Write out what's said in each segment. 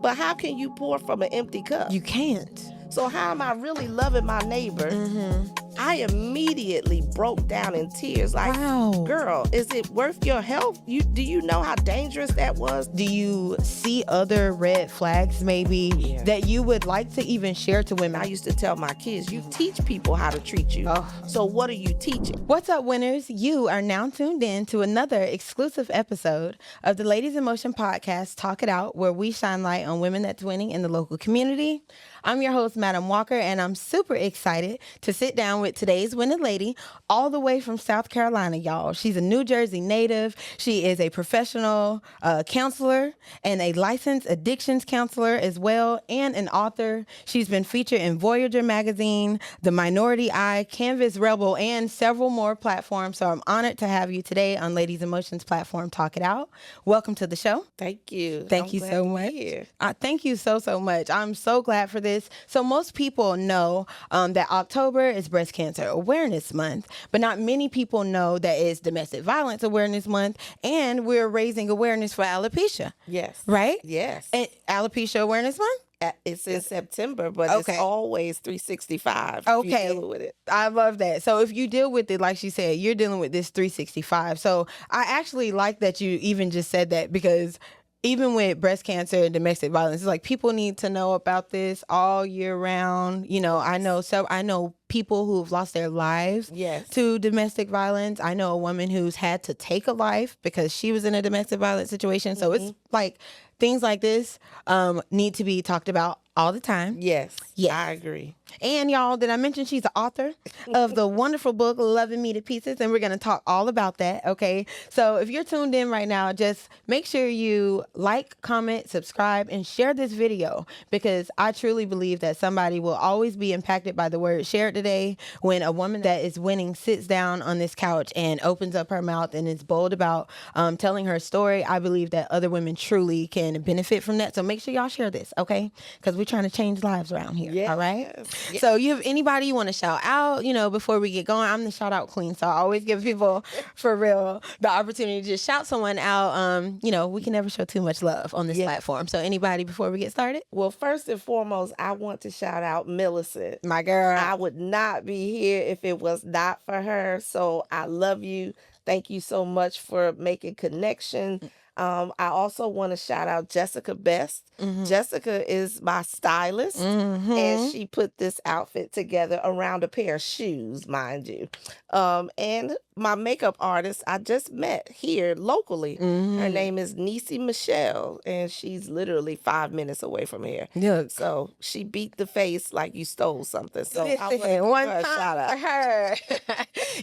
But how can you pour from an empty cup? You can't. So how am I really loving my neighbor? I immediately broke down in tears. Like, Wow. girl, is it worth your health? Do you know how dangerous that was? Do you see other red flags maybe that you would like to even share to women? I used to tell my kids, you teach people how to treat you. So what are you teaching? What's up, winners? You are now tuned in to another exclusive episode of the Ladies in Motion podcast, Talk It Out, where we shine light on women that's winning in the local community. I'm your host, Madam Walker, and I'm super excited to sit down with today's winning lady all the way from South Carolina, y'all. She's a New Jersey native. She is a professional counselor and a licensed addictions counselor as well, and an author. She's been featured in Voyager magazine, The Minority Eye, Canvas Rebel, and several more platforms. So I'm honored to have you today on Ladies in Motion's platform, Talk It Out. Welcome to the show. Thank you. Thank you so much. Thank you so much. I'm so glad for this. So most people know that October is Breast Cancer Awareness Month, but not many people know that it's Domestic Violence Awareness Month, and we're raising awareness for alopecia. Yes. Right? Yes. And Alopecia Awareness Month? It's in September, but it's always 365. Okay. If you're dealing with it. I love that. So if you deal with it, like she said, you're dealing with this 365. So I actually like that you even just said that, because even with breast cancer and domestic violence, it's like people need to know about this all year round. You know, I know people who've lost their lives to domestic violence. I know a woman who's had to take a life because she was in a domestic violence situation. So it's like things like this need to be talked about all the time. Yes, I agree. And y'all, did I mention she's the author of the wonderful book, Loving Me to Pieces? And we're going to talk all about that, okay? So if you're tuned in right now, just make sure you like, comment, subscribe, and share this video, because I truly believe that somebody will always be impacted by the word shared today when a woman that is winning sits down on this couch and opens up her mouth and is bold about telling her story. I believe that other women truly can benefit from that. So make sure y'all share this, okay? Because we're trying to change lives around here, all right? Yes. So you have anybody you want to shout out, you know, before we get going? I'm the shout out queen, so I always give people, for real, the opportunity to just shout someone out. You know, we can never show too much love on this platform. So anybody before we get started? Well, first and foremost, I want to shout out Millicent. My girl. I would not be here if it was not for her. So I love you. Thank you so much for making connection. I also want to shout out Jessica Best. Jessica is my stylist, and she put this outfit together around a pair of shoes, mind you. And my makeup artist I just met here locally. Her name is Niecy Michelle, and she's literally 5 minutes away from here. So she beat the face like you stole something. So I want to shout out for her.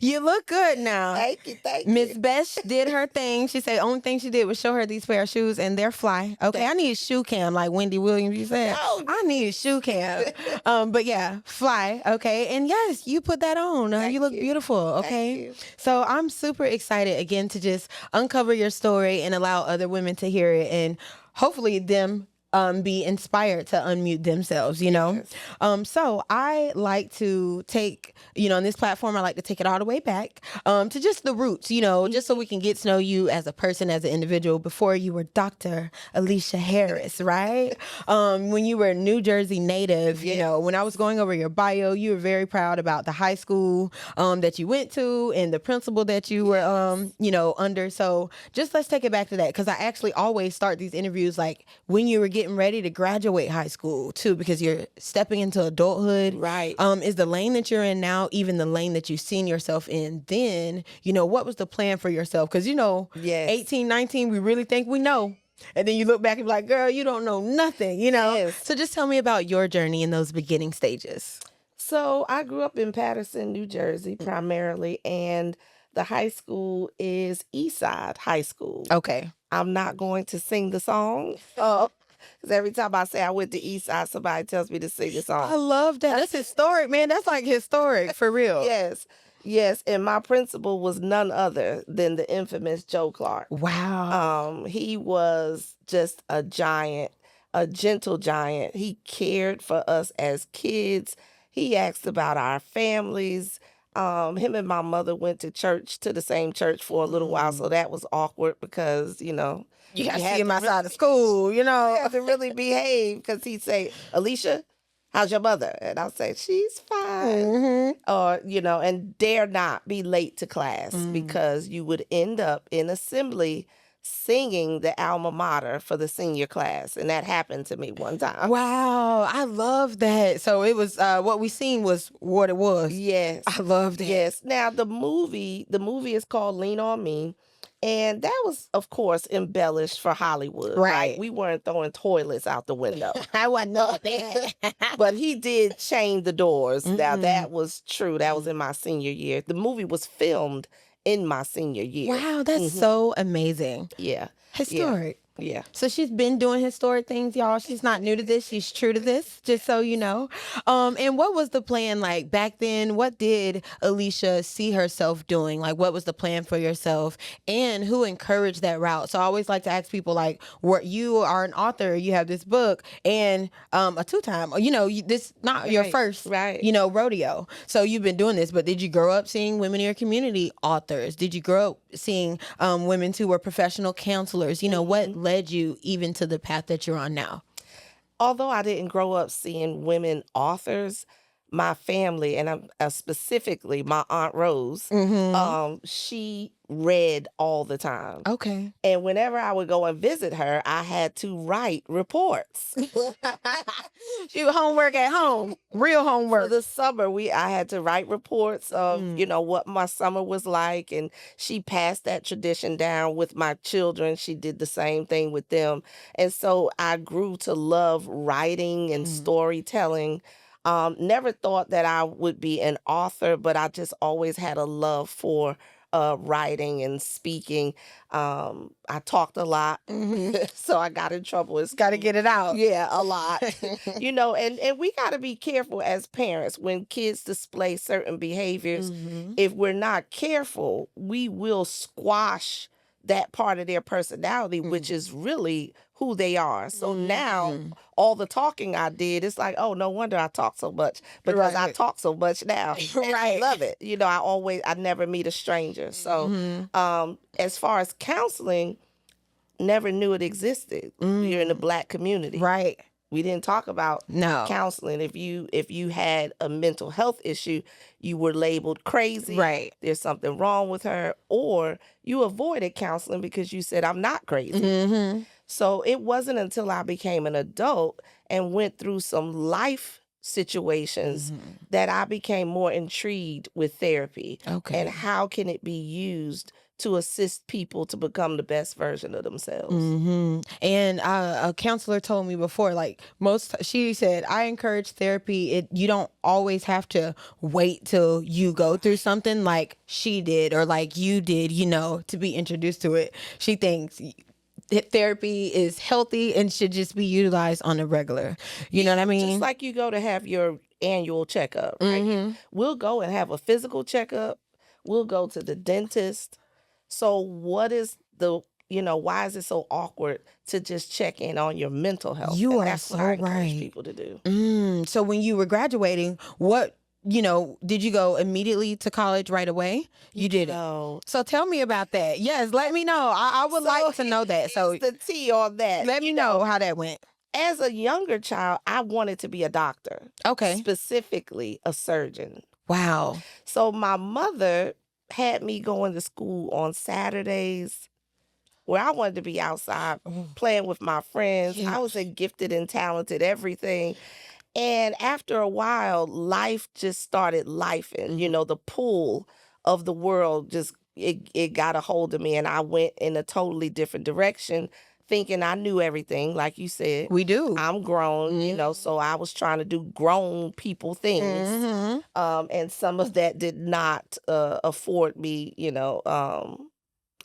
You look good now. Thank you. Miss Best did her thing. She said the only thing she did was show her these pair of shoes, and they're fly. Okay, I need a shoe cam like Wendy Williams, you said. No. I need a shoe cam. But yeah, fly. Okay, and yes, you put that on. You look beautiful. Okay, so I'm super excited again to just uncover your story and allow other women to hear it, and hopefully them be inspired to unmute themselves, you know? So I like to take, you know, on this platform, I like to take it all the way back to just the roots, you know, just so we can get to know you as a person, as an individual, before you were Dr. Alicia Harris, right? When you were a New Jersey native, you know, when I was going over your bio, you were very proud about the high school that you went to and the principal that you were, you know, under. So just let's take it back to that, because I actually always start these interviews like when you were getting ready to graduate high school too, because you're stepping into adulthood. Right. Is the lane that you're in now even the lane that you've seen yourself in then? You know, what was the plan for yourself? Because, you know, 18, 19, we really think we know. And then you look back and be like, girl, you don't know nothing, you know? So just tell me about your journey in those beginning stages. So I grew up in Paterson, New Jersey, primarily, and the high school is Eastside High School. Okay. I'm not going to sing the song. Because every time I say I went to Eastside, somebody tells me to sing a song. I love that. That's historic, man. That's like historic, for real. Yes. And my principal was none other than the infamous Joe Clark. Wow. He was just a giant, a gentle giant. He cared for us as kids. He asked about our families. Him and my mother went to the same church for a little while, so that was awkward because, you know, You got to see him outside of school, You have to really behave, because he'd say, Alicia, how's your mother? And I'll say, she's fine. Or, and dare not be late to class, because you would end up in assembly singing the alma mater for the senior class. And that happened to me one time. Wow. I love that. So it was, what we seen was what it was. Yes. I love that. Yes. Now the movie is called Lean on Me. And that was, of course, embellished for Hollywood. Right. We weren't throwing toilets out the window. I wasn't know that. But he did chain the doors. Now, that was true. That was in my senior year. The movie was filmed in my senior year. Wow, that's so amazing. Yeah. Historic. Yeah. So she's been doing historic things, y'all. She's not new to this. She's true to this, just so you know. And what was the plan like back then? What did Alicia see herself doing? Like, what was the plan for yourself? And who encouraged that route? So I always like to ask people, like, you are an author, you have this book, and a two-time, this not your first, rodeo. So you've been doing this, but did you grow up seeing women in your community authors? Did you grow up seeing women who were professional counselors? What led you even to the path that you're on now? Although I didn't grow up seeing women authors, my family, and specifically my Aunt Rose, she read all the time. Okay. And whenever I would go and visit her, I had to write reports. She would homework at home, real homework. For the summer, I had to write reports of, what my summer was like. And she passed that tradition down with my children. She did the same thing with them. And so I grew to love writing and storytelling. Never thought that I would be an author, but I just always had a love for writing and speaking. I talked a lot, so I got in trouble. It's got to get it out. Yeah, a lot. And we got to be careful as parents when kids display certain behaviors. If we're not careful, we will squash that part of their personality, which is really who they are. So now all the talking I did, it's like, oh, no wonder I talk so much, because I talk so much now. I love it. I never meet a stranger. So as far as counseling, never knew it existed. You're in the Black community. Right. We didn't talk about counseling. If you had a mental health issue, you were labeled crazy. Right. There's something wrong with her. Or you avoided counseling because you said, I'm not crazy. So it wasn't until I became an adult and went through some life situations that I became more intrigued with therapy. Okay. And how can it be used to assist people to become the best version of themselves. And a counselor told me before, she said, I encourage therapy. You don't always have to wait till you go through something like she did or like you did, to be introduced to it. She thinks therapy is healthy and should just be utilized on a regular. You know what I mean? Just like you go to have your annual checkup, right? We'll go and have a physical checkup. We'll go to the dentist. So what is why is it so awkward to just check in on your mental health? You are that's so what I encourage right. people to do. So when you were graduating, what, did you go immediately to college right away? You didn't. No. So tell me about that. Yes, let me know. I would like to know that. So the tea on that. Let me know how that went. As a younger child, I wanted to be a doctor. Okay. Specifically a surgeon. Wow. So my mother had me going to school on Saturdays where I wanted to be outside playing with my friends. I was a gifted and talented everything. And after a while, life just started lifing. The pull of the world it got a hold of me, and I went in a totally different direction, thinking I knew everything. Like you said, we do. I'm grown, so I was trying to do grown people things. And some of that did not afford me,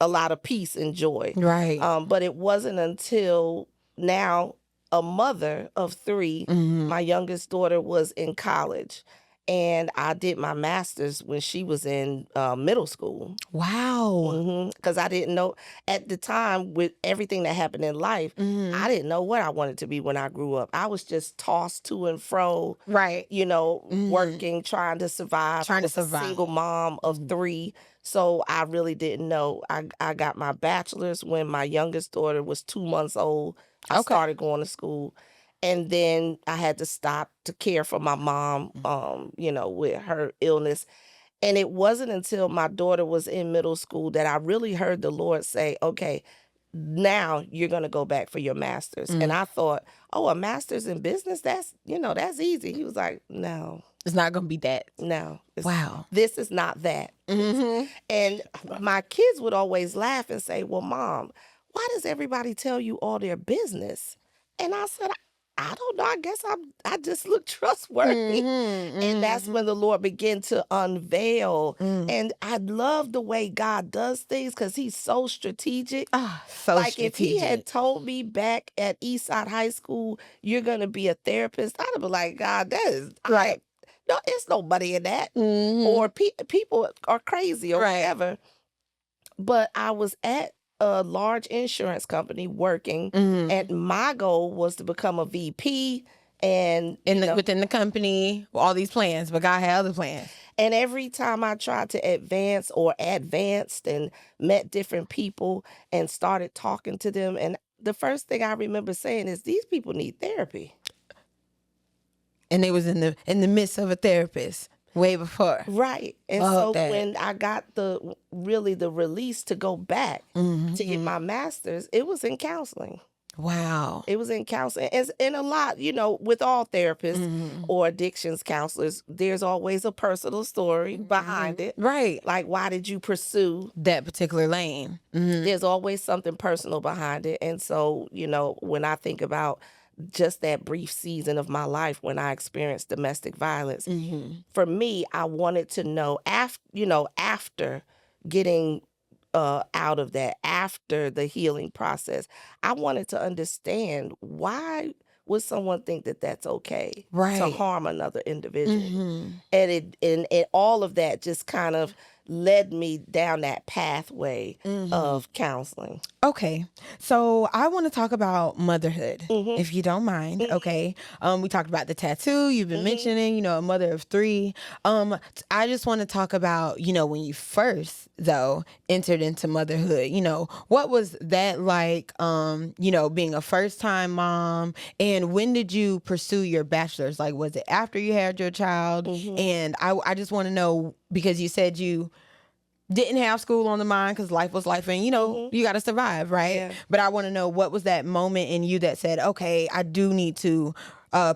a lot of peace and joy. Right. But it wasn't until now, a mother of 3, my youngest daughter was in college. and I did my master's when she was in middle school. Wow. Because I didn't know at the time, with everything that happened in life, I didn't know what I wanted to be when I grew up. I was just tossed to and fro, Right. working, trying to survive. I was a single mom of 3. So I really didn't know. I got my bachelor's when my youngest daughter was 2 months old. I started going to school. And then I had to stop to care for my mom, with her illness. And it wasn't until my daughter was in middle school that I really heard the Lord say, okay, now you're going to go back for your master's. And I thought, oh, a master's in business, that's easy. He was like, no. It's not going to be that. No. Wow. This is not that. And my kids would always laugh and say, well, Mom, why does everybody tell you all their business? And I said, I don't know. I guess I just look trustworthy. And that's when the Lord began to unveil. And I love the way God does things because he's so strategic. So like strategic. If he had told me back at Eastside High School, you're going to be a therapist, I'd have been like, God, that is right. No, it's nobody in that. Or people are crazy or whatever. But I was at a large insurance company working, and my goal was to become a VP and within the company, all these plans, but God had other plans. And every time I tried to advance or advanced and met different people and started talking to them, and the first thing I remember saying is, these people need therapy. And they was in the midst of a therapist way before. Right. And so when I got the release to go back to get my master's, it was in counseling. Wow. It was in counseling. And a lot, with all therapists or addictions counselors, there's always a personal story behind it. Right. Like, why did you pursue that particular lane? There's always something personal behind it. And so, when I think about just that brief season of my life when I experienced domestic violence, for me, I wanted to know after getting out of that, after the healing process, I wanted to understand, why would someone think that that's okay to harm another individual? And all of that just kind of led me down that pathway of counseling. Okay. So I want to talk about motherhood, if you don't mind. Okay. We talked about the tattoo you've been mentioning, a mother of 3. I just want to talk about, when you first, though, entered into motherhood, what was that like, being a first time mom, and when did you pursue your bachelor's? Like, was it after you had your child? And I just want to know, because you said you didn't have school on the mind because life was life, and you got to survive, right? Yeah. But I want to know, what was that moment in you that said, okay, I do need to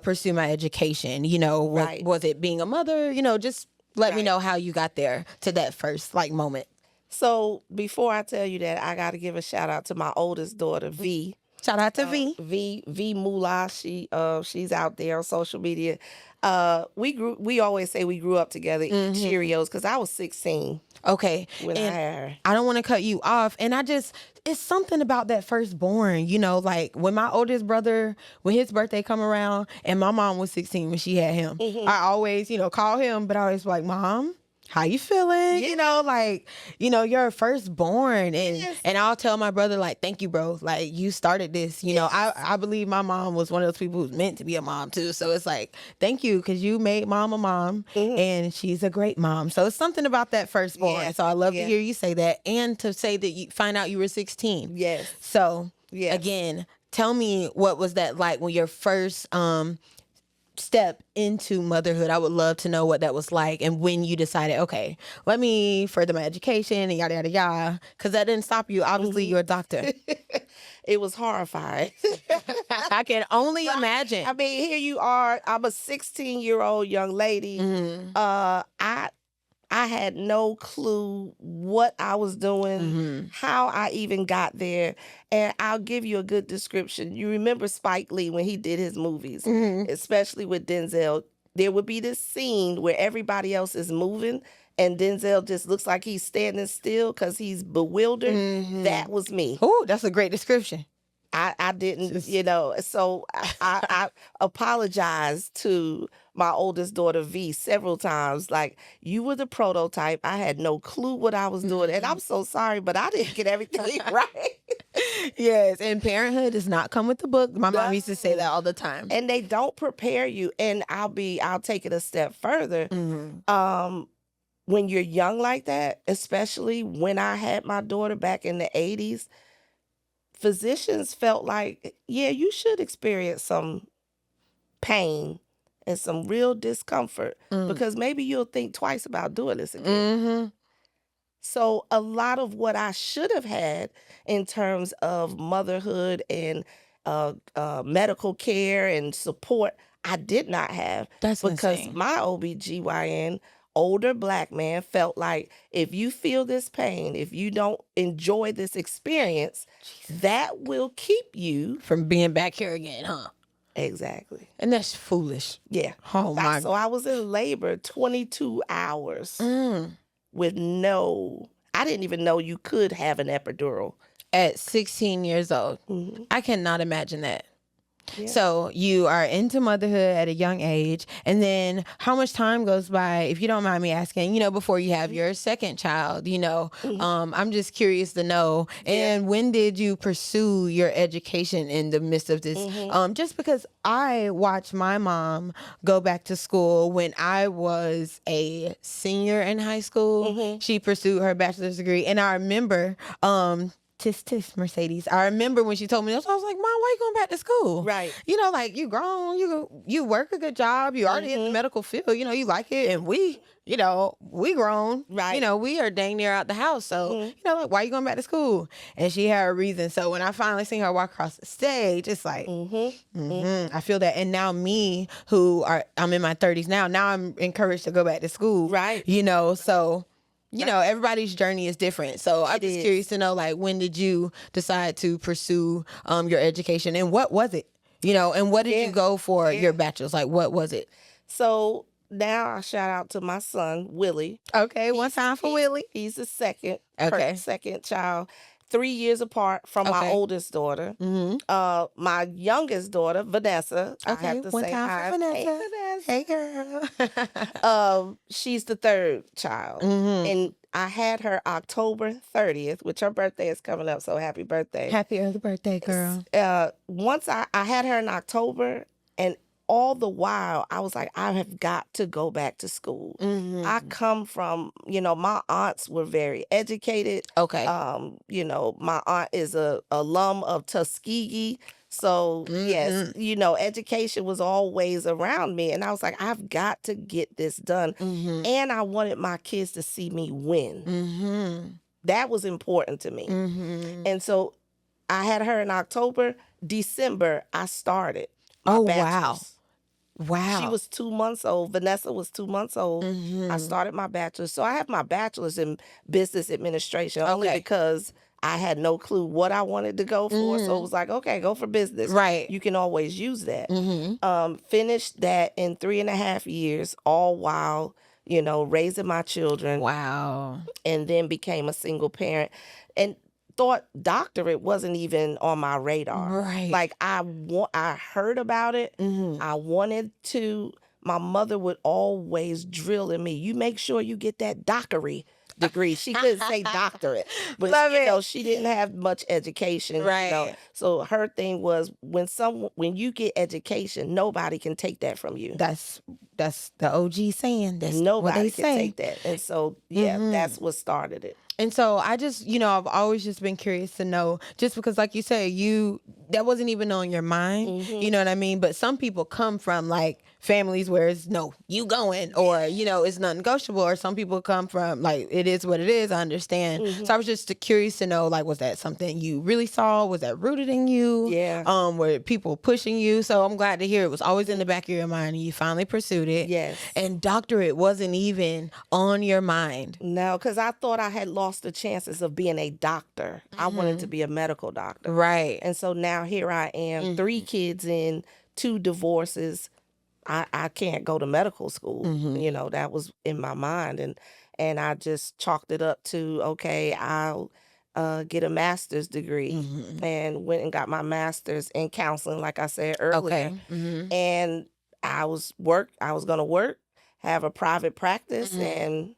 pursue my education? Was it being a mother? Just let me know how you got there to that first moment. So before I tell you that, I got to give a shout out to my oldest daughter, V. Shout out to V. V Moolah. She's out there on social media. We always say we grew up together, eating Cheerios, because I was 16. Okay. When I had her. I don't want to cut you off. And it's something about that firstborn, like when my oldest brother, when his birthday come around, and my mom was 16 when she had him, I always, call him, but I always like, Mom, how you feeling? Yeah. You're a firstborn. And I'll tell my brother, thank you, bro. You started this. I believe my mom was one of those people who's meant to be a mom too. So it's thank you, because you made mom a mom, and she's a great mom. So it's something about that firstborn. Yeah. So I love to hear you say that, and to say that you find out you were 16. Yes. So again, tell me, what was that like when your first step into motherhood? I would love to know what that was like, and when you decided, okay, let me further my education and yada yada yada, because that didn't stop you. Obviously, you're a doctor. It was horrifying. I can only imagine. I mean, here you are. I'm a 16-year-old young lady. I had no clue what I was doing, how I even got there. And I'll give you a good description. You remember Spike Lee when he did his movies, especially with Denzel. There would be this scene where everybody else is moving, and Denzel just looks like he's standing still because he's bewildered. That was me. Oh, that's a great description. I didn't, Just so I apologized to my oldest daughter V several times. Like, you were the prototype. I had no clue what I was doing. And I'm so sorry, but I didn't get everything right. yes, and parenthood does not come with the book. My mom used to say that No. all the time. And they don't prepare you. And I'll take it a step further. When you're young like that, especially when I had my daughter back in the 80s, physicians felt like, yeah, you should experience some pain and some real discomfort because maybe you'll think twice about doing this again. So a lot of what I should have had in terms of motherhood and medical care and support, I did not have. That's because insane. my OBGYN, older Black man, felt like if you feel this pain, if you don't enjoy this experience, that will keep you from being back here again, huh? Exactly. And that's foolish. Yeah. Oh my. So I was in labor 22 hours with I didn't even know you could have an epidural. At 16 years old. I cannot imagine that. Yeah. So you are into motherhood at a young age, and then how much time goes by, if you don't mind me asking, before you have your second child, I'm just curious to know. And when did you pursue your education in the midst of this? Just because I watched my mom go back to school when I was a senior in high school. She pursued her bachelor's degree, and I remember, tis Mercedes. I remember when she told me this, I was like, Mom, why you going back to school? Right. Like, you grown, you work a good job, you already in the medical field, you like it, and we grown. Right. We are dang near out the house. So, like, why you going back to school? And she had a reason. So when I finally seen her walk across the stage, it's like, I feel that. And now me, I'm in my 30s now I'm encouraged to go back to school. Right. So everybody's journey is different. So I'm just curious to know, like, when did you decide to pursue your education, and what was it? And what did you go for your bachelor's? Like, what was it? So now I shout out to my son, Willie. Okay, one time for Willie. He's the second child. 3 years apart from my oldest daughter. My youngest daughter, Vanessa. Okay, I have to one say time hi. for Vanessa. Hey, girl. She's the third child. And I had her October 30th, which her birthday is coming up. So happy birthday. Happy early birthday, girl. Once I had her in October, and all the while I was like, I have got to go back to school. I come from, my aunts were very educated. Okay. My aunt is a alum of Tuskegee. So yes, education was always around me. And I was like, I've got to get this done. And I wanted my kids to see me win. That was important to me. And so I had her in October. December, I started my bachelor's. Wow. She was 2 months old. Vanessa was 2 months old. I started my bachelor's. So I have my bachelor's in business administration only because I had no clue what I wanted to go for. So it was like, okay, go for business. Right. You can always use that. Finished that in 3.5 years, all while, raising my children. Wow. And then became a single parent. And thought doctorate wasn't even on my radar. Right. Like, I heard about it. I wanted to. My mother would always drill in me, you make sure you get that doctorate degree. She couldn't say doctorate, but she didn't have much education. Right. So her thing was, when you get education, nobody can take that from you. That's the OG saying. That's nobody what they can say. take that. And so that's what started it. And so I just, I've always just been curious to know, just because, like you say, that wasn't even on your mind, you know what I mean? But some people come from, like, families where it's, no, you going, or, it's non-negotiable, or some people come from, like, it is what it is, I understand. So I was just curious to know, like, was that something you really saw? Was that rooted in you? Yeah. Were people pushing you? So I'm glad to hear it was always in the back of your mind, and you finally pursued it. Yes. And doctorate wasn't even on your mind. No, because I thought I had lost the chances of being a doctor. I wanted to be a medical doctor. Right. And so now here I am, 3 kids in, 2 divorces. I can't go to medical school. That was in my mind. And I just chalked it up to, okay, I'll get a master's degree, and went and got my master's in counseling, like I said earlier. Okay. And I was going to work, have a private practice, and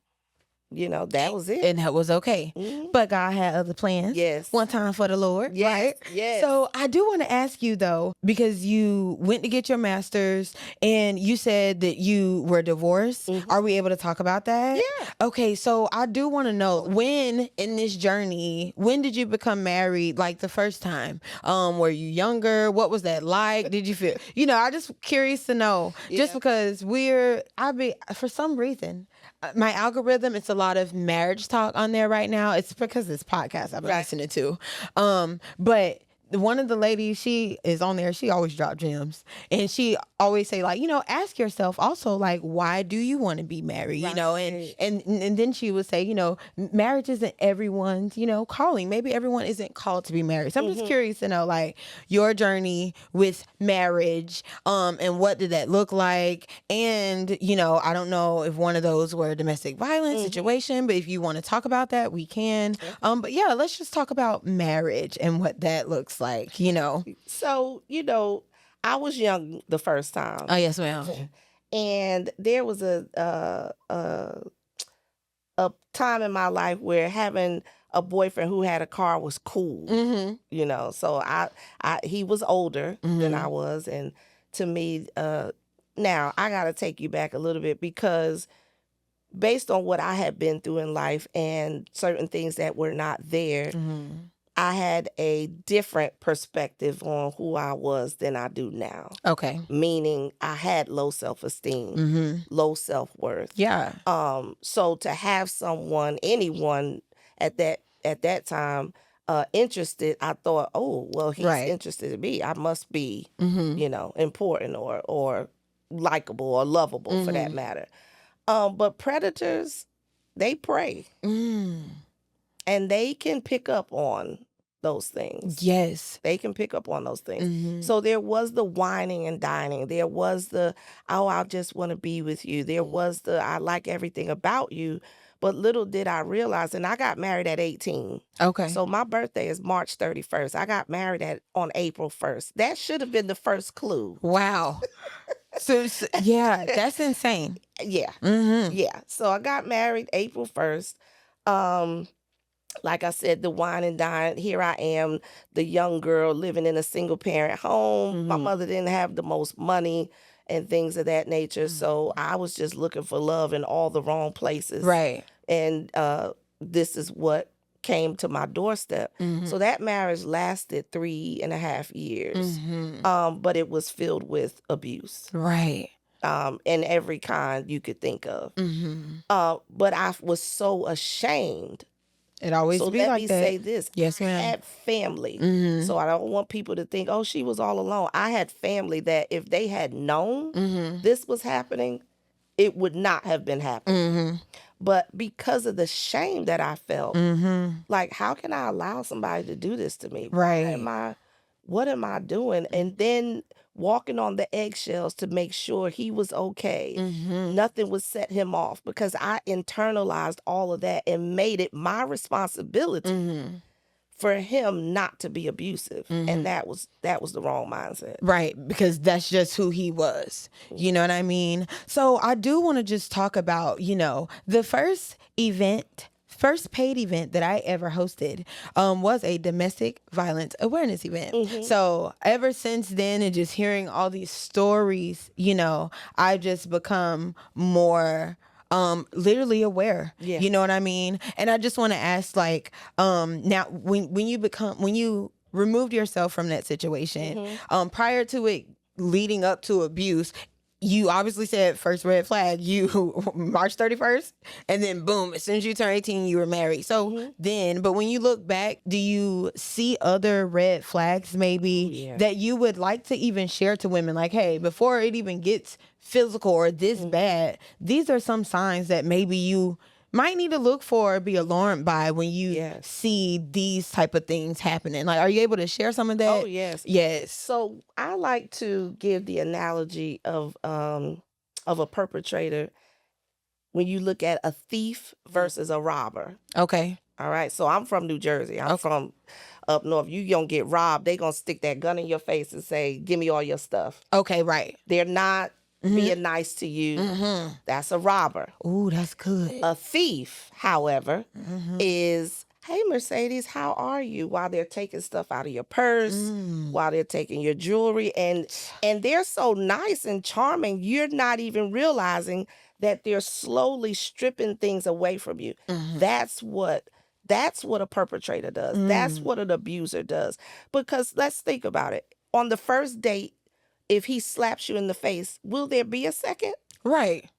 that was it. And that was okay. But God had other plans. Yes. One time for the Lord. Yes. Right? Yes. So I do want to ask you though, because you went to get your master's and you said that you were divorced. Are we able to talk about that? Yeah. Okay. So I do want to know, when in this journey, when did you become married? Like the first time? Were you younger? What was that like? Did you feel, I just curious to know, just because for some reason, my algorithm, it's a lot of marriage talk on there right now. It's because this podcast I've been listening to. But one of the ladies, she is on there, she always drop gems. And she always say, like, ask yourself also, like, why do you want to be married? And then she would say, marriage isn't everyone's, calling. Maybe everyone isn't called to be married. So I'm just curious to know, like, your journey with marriage, and what did that look like? And, I don't know if one of those were a domestic violence situation, but if you want to talk about that, we can. But yeah, let's just talk about marriage and what that looks like, So, I was young the first time. Oh, yes, ma'am. And there was a time in my life where having a boyfriend who had a car was cool. So he was older than I was, and to me, now I got to take you back a little bit, because based on what I had been through in life and certain things that were not there, I had a different perspective on who I was than I do now. Okay. Meaning I had low self-esteem, low self-worth. Yeah. So to have anyone at that time interested, I thought, oh, well, he's interested in me. I must be, important or likable or lovable for that matter. But predators, they prey. And they can pick up on those things. Yes. They can pick up on those things. So there was the whining and dining. There was the, oh, I just want to be with you. There was the, I like everything about you. But little did I realize, and I got married at 18. Okay. So my birthday is March 31st. I got married on April 1st. That should have been the first clue. Wow. So yeah, that's insane. Yeah. Yeah. So I got married April 1st. Like I said, the wine and dine. Here I am, the young girl living in a single parent home. My mother didn't have the most money and things of that nature. So I was just looking for love in all the wrong places. Right. And this is what came to my doorstep. So that marriage lasted 3.5 years. But it was filled with abuse. Right. In every kind you could think of. But I was so ashamed. It always so be let like me that. say this. Yes, ma'am. I had family. So I don't want people to think, oh, she was all alone. I had family that if they had known this was happening, it would not have been happening. But because of the shame that I felt, like, how can I allow somebody to do this to me? Right. What am I doing? And then walking on the eggshells to make sure he was okay. Nothing would set him off, because I internalized all of that and made it my responsibility for him not to be abusive. And that was the wrong mindset. Right, because that's just who he was. You know what I mean? So I do want to just talk about, the first paid event that I ever hosted was a domestic violence awareness event. So ever since then, and just hearing all these stories, I've just become more literally aware. You know what I mean? And I just want to ask, like, now when you removed yourself from that situation, prior to it leading up to abuse, you obviously said first red flag, you March 31st, and then boom, as soon as you turn 18, you were married. So but when you look back, do you see other red flags maybe that you would like to even share to women? Like, hey, before it even gets physical or this bad, these are some signs that maybe you might need to look for or be alarmed by when you see these type of things happening. Like, are you able to share some of that? Oh, yes. Yes. So I like to give the analogy of a perpetrator when you look at a thief versus a robber. Okay. All right. So I'm from New Jersey. I'm from up north. You gonna get robbed. They gonna stick that gun in your face and say, "Give me all your stuff." Okay, right. They're not being nice to you. That's a robber. Ooh, that's good. A thief, however, is, "Hey, Mercedes, how are you?" While they're taking stuff out of your purse, while they're taking your jewelry, and they're so nice and charming, you're not even realizing that they're slowly stripping things away from you. That's what a perpetrator does. That's what an abuser does. Because let's think about it. On the first date, if he slaps you in the face, will there be a second? Right.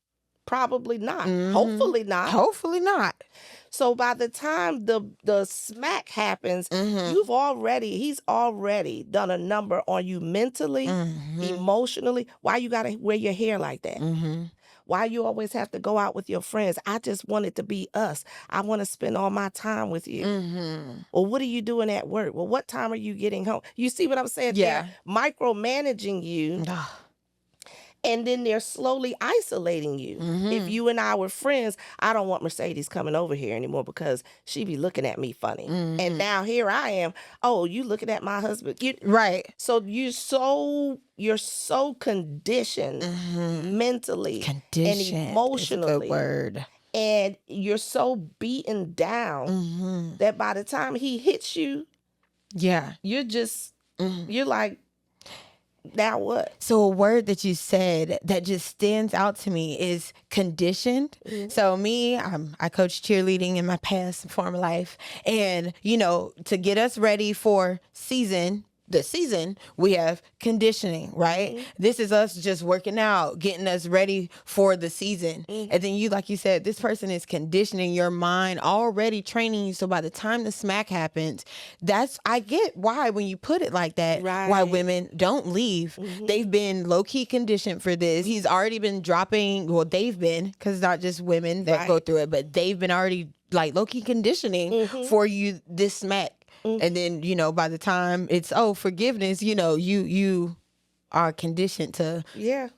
Probably not. Hopefully not. Hopefully not. So by the time the smack happens, he's already done a number on you mentally, emotionally. Why you gotta wear your hair like that? Why you always have to go out with your friends? I just want it to be us. I want to spend all my time with you. Or what are you doing at work? Well, what time are you getting home? You see what I'm saying? Yeah. They're micromanaging you. And then they're slowly isolating you. If you and I were friends, I don't want Mercedes coming over here anymore because she be looking at me funny. And now here I am. Oh, you looking at my husband? Right. So you're so conditioned mentally and emotionally. Is a good word. And you're so beaten down that by the time he hits you, you're just you're like, now what? So a word that you said that just stands out to me is conditioned. So me, I coached cheerleading in my past former life. And, to get us ready for the season, we have conditioning, right? This is us just working out, getting us ready for the season. And then like you said, this person is conditioning your mind, already training you. So by the time the smack happens, I get why when you put it like that, why women don't leave. They've been low-key conditioned for this. He's already been dropping, well, they've been, because it's not just women that go through it, but they've been already like low-key conditioning for you this smack. And then, by the time it's, forgiveness, you are conditioned to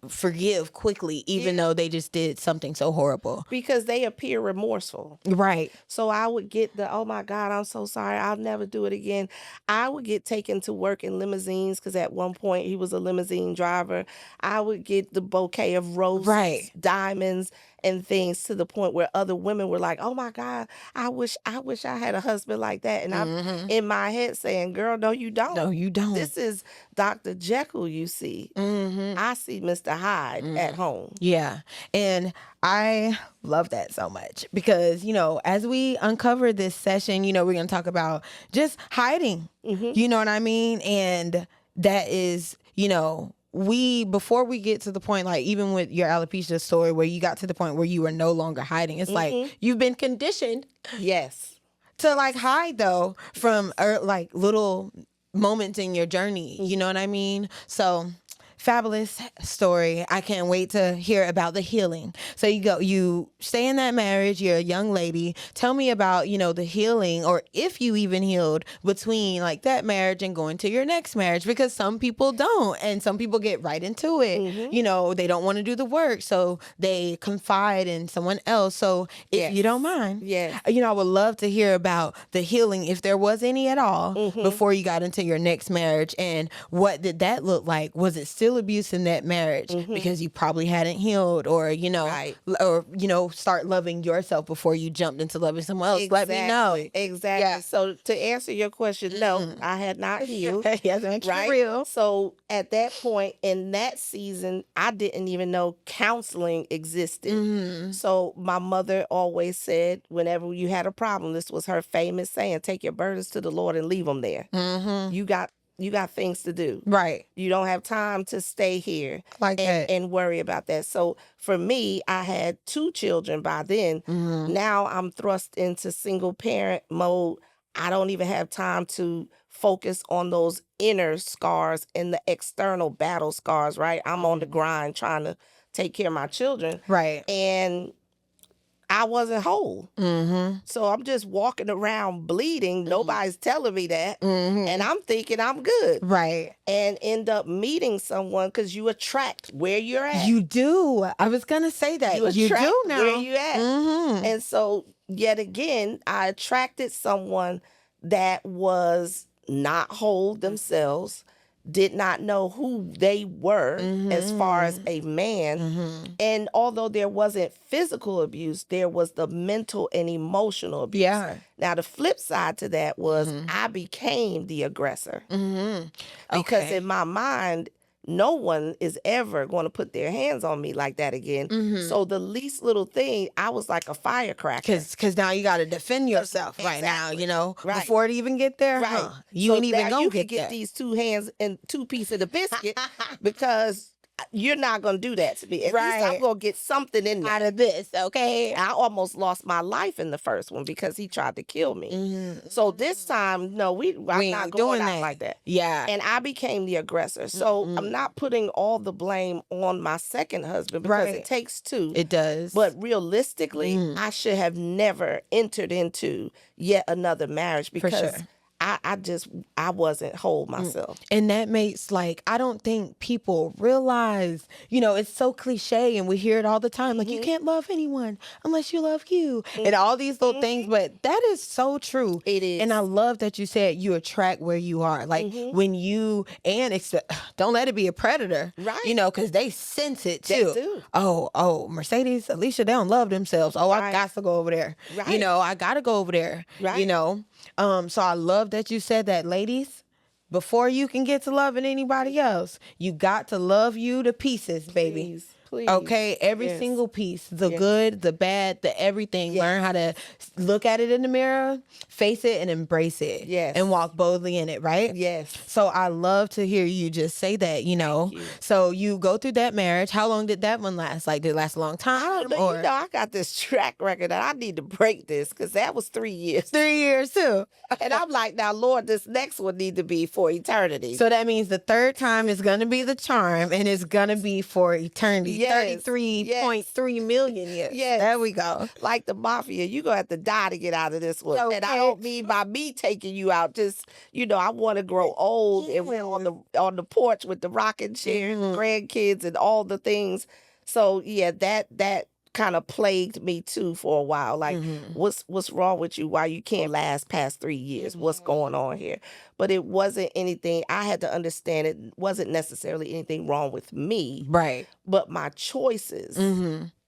forgive quickly, even though they just did something so horrible. Because they appear remorseful. Right. So I would get oh my God, I'm so sorry, I'll never do it again. I would get taken to work in limousines because at one point he was a limousine driver. I would get the bouquet of roses, diamonds, and things to the point where other women were like, "Oh my God, I wish I had a husband like that." And I'm in my head saying, "Girl, no, you don't. No, you don't. This is Dr. Jekyll you see. I see Mr. Hyde at home." Yeah. And I love that so much because, as we uncover this session, we're going to talk about just hiding. You know what I mean? And that is, before we get to the point, like even with your alopecia story where you got to the point where you were no longer hiding, it's like you've been conditioned to like hide though from like little moments in your journey, you know what I mean? So fabulous story. I can't wait to hear about the healing. So you stay in that marriage, you're a young lady. Tell me about, the healing, or if you even healed between like that marriage and going to your next marriage, because some people don't, and some people get right into it. They don't want to do the work, so they confide in someone else. So if you don't mind, I would love to hear about the healing, if there was any at all, before you got into your next marriage, and what did that look like? Was it still abuse in that marriage because you probably hadn't healed, or start loving yourself before you jumped into loving someone else? Let me know. Exactly. So to answer your question, no, I had not healed. Real. So at that point in that season, I didn't even know counseling existed. So my mother always said, whenever you had a problem, this was her famous saying, "Take your burdens to the Lord and leave them there. You got things to do. Right. You don't have time to stay here that and worry about that." So for me, I had 2 children by then. Now I'm thrust into single parent mode. I don't even have time to focus on those inner scars and the external battle scars, right? I'm on the grind trying to take care of my children. Right. And I wasn't whole. So I'm just walking around bleeding. Nobody's telling me that. And I'm thinking I'm good. Right. And end up meeting someone, because you attract where you're at. You do. I was going to say that. You attract do now. where you at. And so yet again, I attracted someone that was not whole themselves, did not know who they were as far as a man. And although there wasn't physical abuse, there was the mental and emotional abuse. Yeah. Now, the flip side to that was I became the aggressor. Because Okay. in my mind, no one is ever going to put their hands on me like that again. So the least little thing, I was like a firecracker. Because now you got to defend yourself right now, Exactly. you know, Right. before it even get there. Right. Huh? You So ain't even now gonna you get can get there. these two hands and two pieces of the biscuit because you're not going to do that to me. At least I'm going to get something in there. Out of this, okay? I almost lost my life in the first one because he tried to kill me. So this time, no, I'm not ain't going doing out that. like that. Yeah. And I became the aggressor. So I'm not putting all the blame on my second husband because Right. it takes two. It does. But realistically, I should have never entered into yet another marriage because sure. I wasn't whole myself. And that makes, like, I don't think people realize, you know, it's so cliche and we hear it all the time. Like, you can't love anyone unless you love you and all these little things. But that is so true. It is. And I love that you said you attract where you are. Like, when you, don't let it be a predator. Right. You know, because they sense it too. They do. Oh, Mercedes, Alicia, they don't love themselves. Oh, I got to go over there. Right. You know, I got to go over there. Right. You know, so I love that you said that, ladies. Before you can get to loving anybody else, you got to love you to pieces, baby. Please. Okay, every Yes. single piece, the good, the bad, the everything. Yes. Learn how to look at it in the mirror, face it, and embrace it. Yes. And walk boldly in it, right? Yes. So I love to hear you just say that, you know. you. So you go through that marriage. How long did that one last? Like, did it last a long time? I don't know. You know, I got this track record and I need to break this because that was 3 years. 3 years too. And I'm like, now, Lord, this next one need to be for eternity. So that means the third time is going to be the charm and it's going to be for eternity. Yes. 33.3 million years. Yes. There we go. Like the mafia, you're going to have to die to get out of this one. Okay. And I don't mean by me taking you out. Just, you know, I want to grow old and we're on the porch with the rocking chair, and the grandkids and all the things. So, yeah, that kind of plagued me too for a while. Like, what's wrong with you? Why you can't last past 3 years? What's going on here? But it wasn't anything. I had to understand it wasn't necessarily anything wrong with me. Right. But my choices,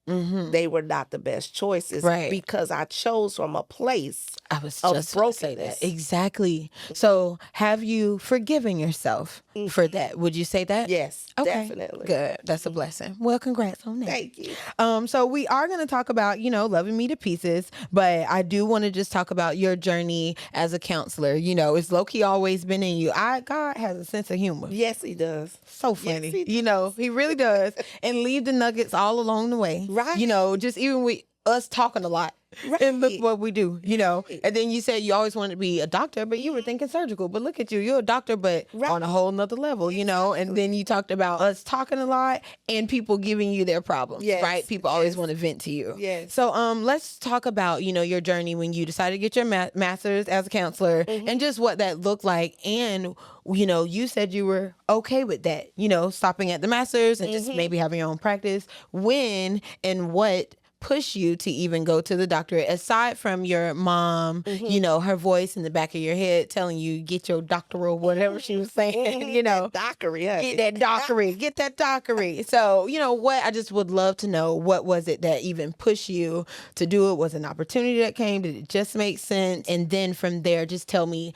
they were not the best choices. Right. Because I chose from a place I was of just going to say brokenness. that. Exactly. So have you forgiven yourself for that? Would you say that? Yes, definitely. Good. That's a blessing. Well, congrats on that. Thank you. So we are going to talk about, you know, loving me to pieces, but I do want to just talk about your journey as a counselor. You know, it's low-key always been in you. God has a sense of humor. Yes, he does. So funny. Yes, he does. You know, he really does. And leave the nuggets all along the way. Right. You know, just even with us talking a lot. Right. And look what we do, you know. And then you said you always wanted to be a doctor, but you were thinking surgical. But look at you, you're a doctor, but on a whole nother level, you know. And then you talked about us talking a lot and people giving you their problems, right? People always want to vent to you. Yes. So let's talk about, you know, your journey when you decided to get your master's as a counselor and just what that looked like. And, you know, you said you were okay with that, you know, stopping at the master's and just maybe having your own practice. When and what push you to even go to the doctorate, aside from your mom, you know, her voice in the back of your head telling you get your doctoral, whatever she was saying, you know, Dockery, huh? get that dockery, get that dockery. So, you know what, I just would love to know, what was it that even pushed you to do it? Was it an opportunity that came? Did it just make sense? And then from there, just tell me,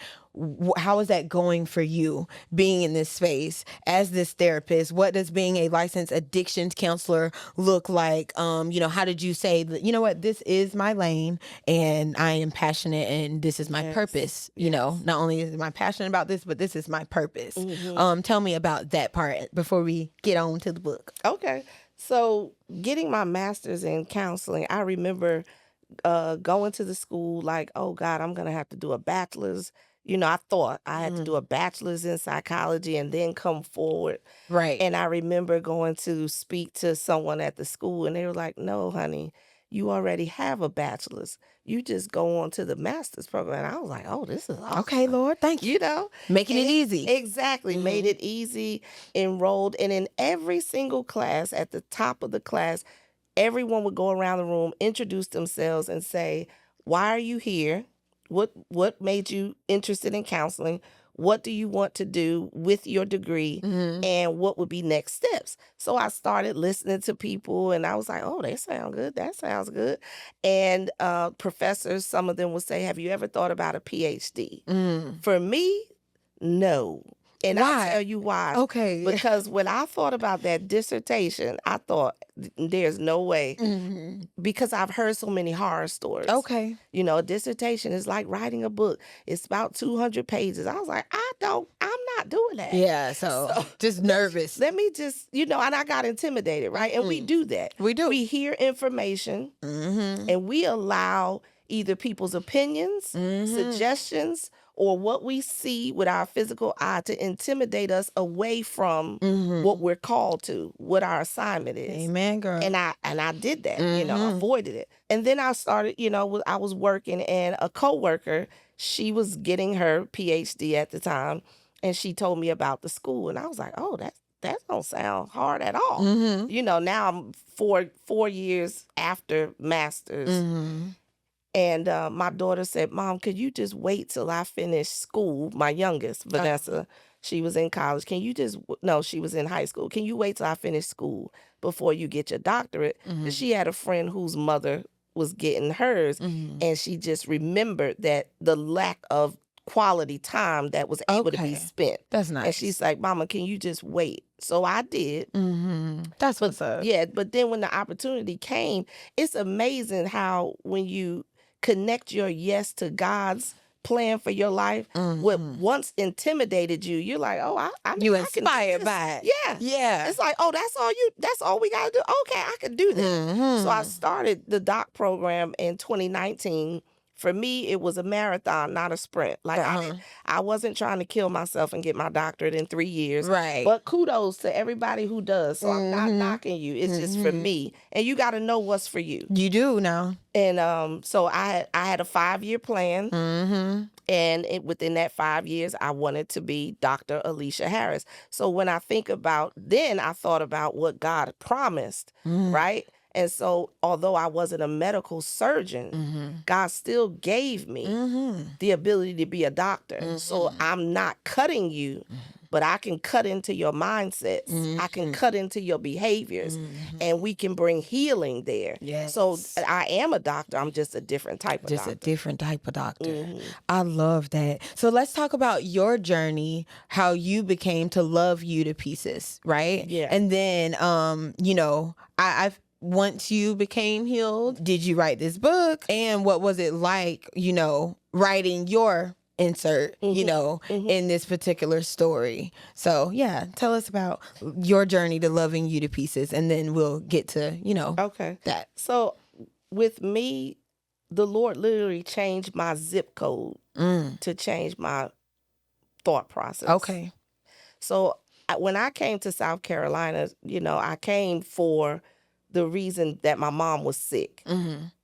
how is that going for you being in this space as this therapist? What does being a licensed addictions counselor look like? You know, how did you say that, you know what, this is my lane and I am passionate and this is my purpose? You know, not only am I passionate about this, but this is my purpose. Tell me about that part before we get on to the book. Okay. So getting my master's in counseling, I remember going to the school like, oh God, I'm going to have to do a bachelor's. You know, I thought I had to do a bachelor's in psychology and then come forward. Right. And I remember going to speak to someone at the school and they were like, no, honey, you already have a bachelor's. You just go on to the master's program. And I was like, oh, this is awesome. Okay, Lord, thank you. You know? Making it easy. Exactly. Made it easy, enrolled. And in every single class, at the top of the class, everyone would go around the room, introduce themselves and say, Why are you here? What made you interested in counseling? What do you want to do with your degree? And what would be next steps? So I started listening to people, and I was like, oh, they sound good. That sounds good. And professors, some of them would say, have you ever thought about a PhD? For me, no. And Why? I'll tell you why. Okay. Because when I thought about that dissertation, I thought there's no way. Because I've heard so many horror stories. Okay. You know, a dissertation is like writing a book. It's about 200 pages. I was like, I'm not doing that. Yeah, so just nervous. Let me just, and I got intimidated, right? And we do that. We do. We hear information and we allow either people's opinions, suggestions, or what we see with our physical eye to intimidate us away from what we're called to, what our assignment is. Amen, girl. And I did that, avoided it. And then I started, I was working, and a coworker, she was getting her PhD at the time, and she told me about the school, and I was like, oh, that don't sound hard at all. Now I'm 4 years after master's. And my daughter said, Mom, could you just wait till I finish school? My youngest, Vanessa, she was in college. No, she was in high school. Can you wait till I finish school before you get your doctorate? She had a friend whose mother was getting hers, and she just remembered that the lack of quality time that was able to be spent. That's nice. And she's like, Mama, can you just wait? So I did. That's what's up. Yeah, but then when the opportunity came, it's amazing how when you connect your yes to God's plan for your life, what once intimidated you, you're like, oh, I mean, you I inspired by it. Yeah. It's like, oh, that's all we got to do. Okay, I can do that. So I started the doc program in 2019. For me, it was a marathon, not a sprint. Like I wasn't trying to kill myself and get my doctorate in 3 years. Right. But kudos to everybody who does. So I'm not knocking you. It's just for me. And you got to know what's for you. You do now. And so I had a 5-year plan. And within that 5 years, I wanted to be Dr. Alicia Harris. So when I think about, then I thought about what God promised, right? And so, although I wasn't a medical surgeon, God still gave me the ability to be a doctor. So I'm not cutting you, but I can cut into your mindsets. I can cut into your behaviors, and we can bring healing there. Yes. So I am a doctor. I'm just a different type of doctor. Just a different type of doctor. I love that. So let's talk about your journey, how you became to love you to pieces, right? Yeah. And then, I've once you became healed, did you write this book? And what was it like, writing your insert, in this particular story? So, yeah, tell us about your journey to loving you to pieces, and then we'll get to, okay, that. So with me, the Lord literally changed my zip code to change my thought process. Okay. So when I came to South Carolina, I came for the reason that my mom was sick.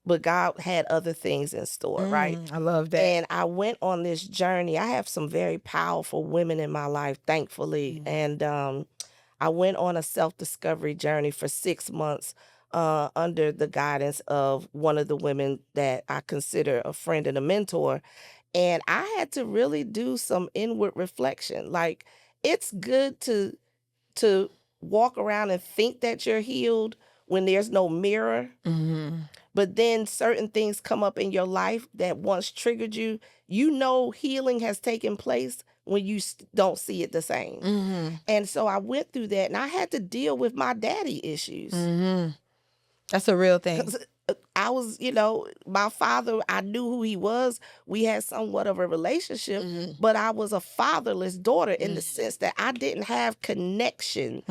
But God had other things in store, right? I love that. And I went on this journey. I have some very powerful women in my life, thankfully. And I went on a self-discovery journey for 6 months under the guidance of one of the women that I consider a friend and a mentor. And I had to really do some inward reflection. Like, it's good to walk around and think that you're healed when there's no mirror. But then certain things come up in your life that once triggered you, healing has taken place when you don't see it the same. And so I went through that, and I had to deal with my daddy issues. That's a real thing. I was, my father, I knew who he was. We had somewhat of a relationship, but I was a fatherless daughter in the sense that I didn't have connection.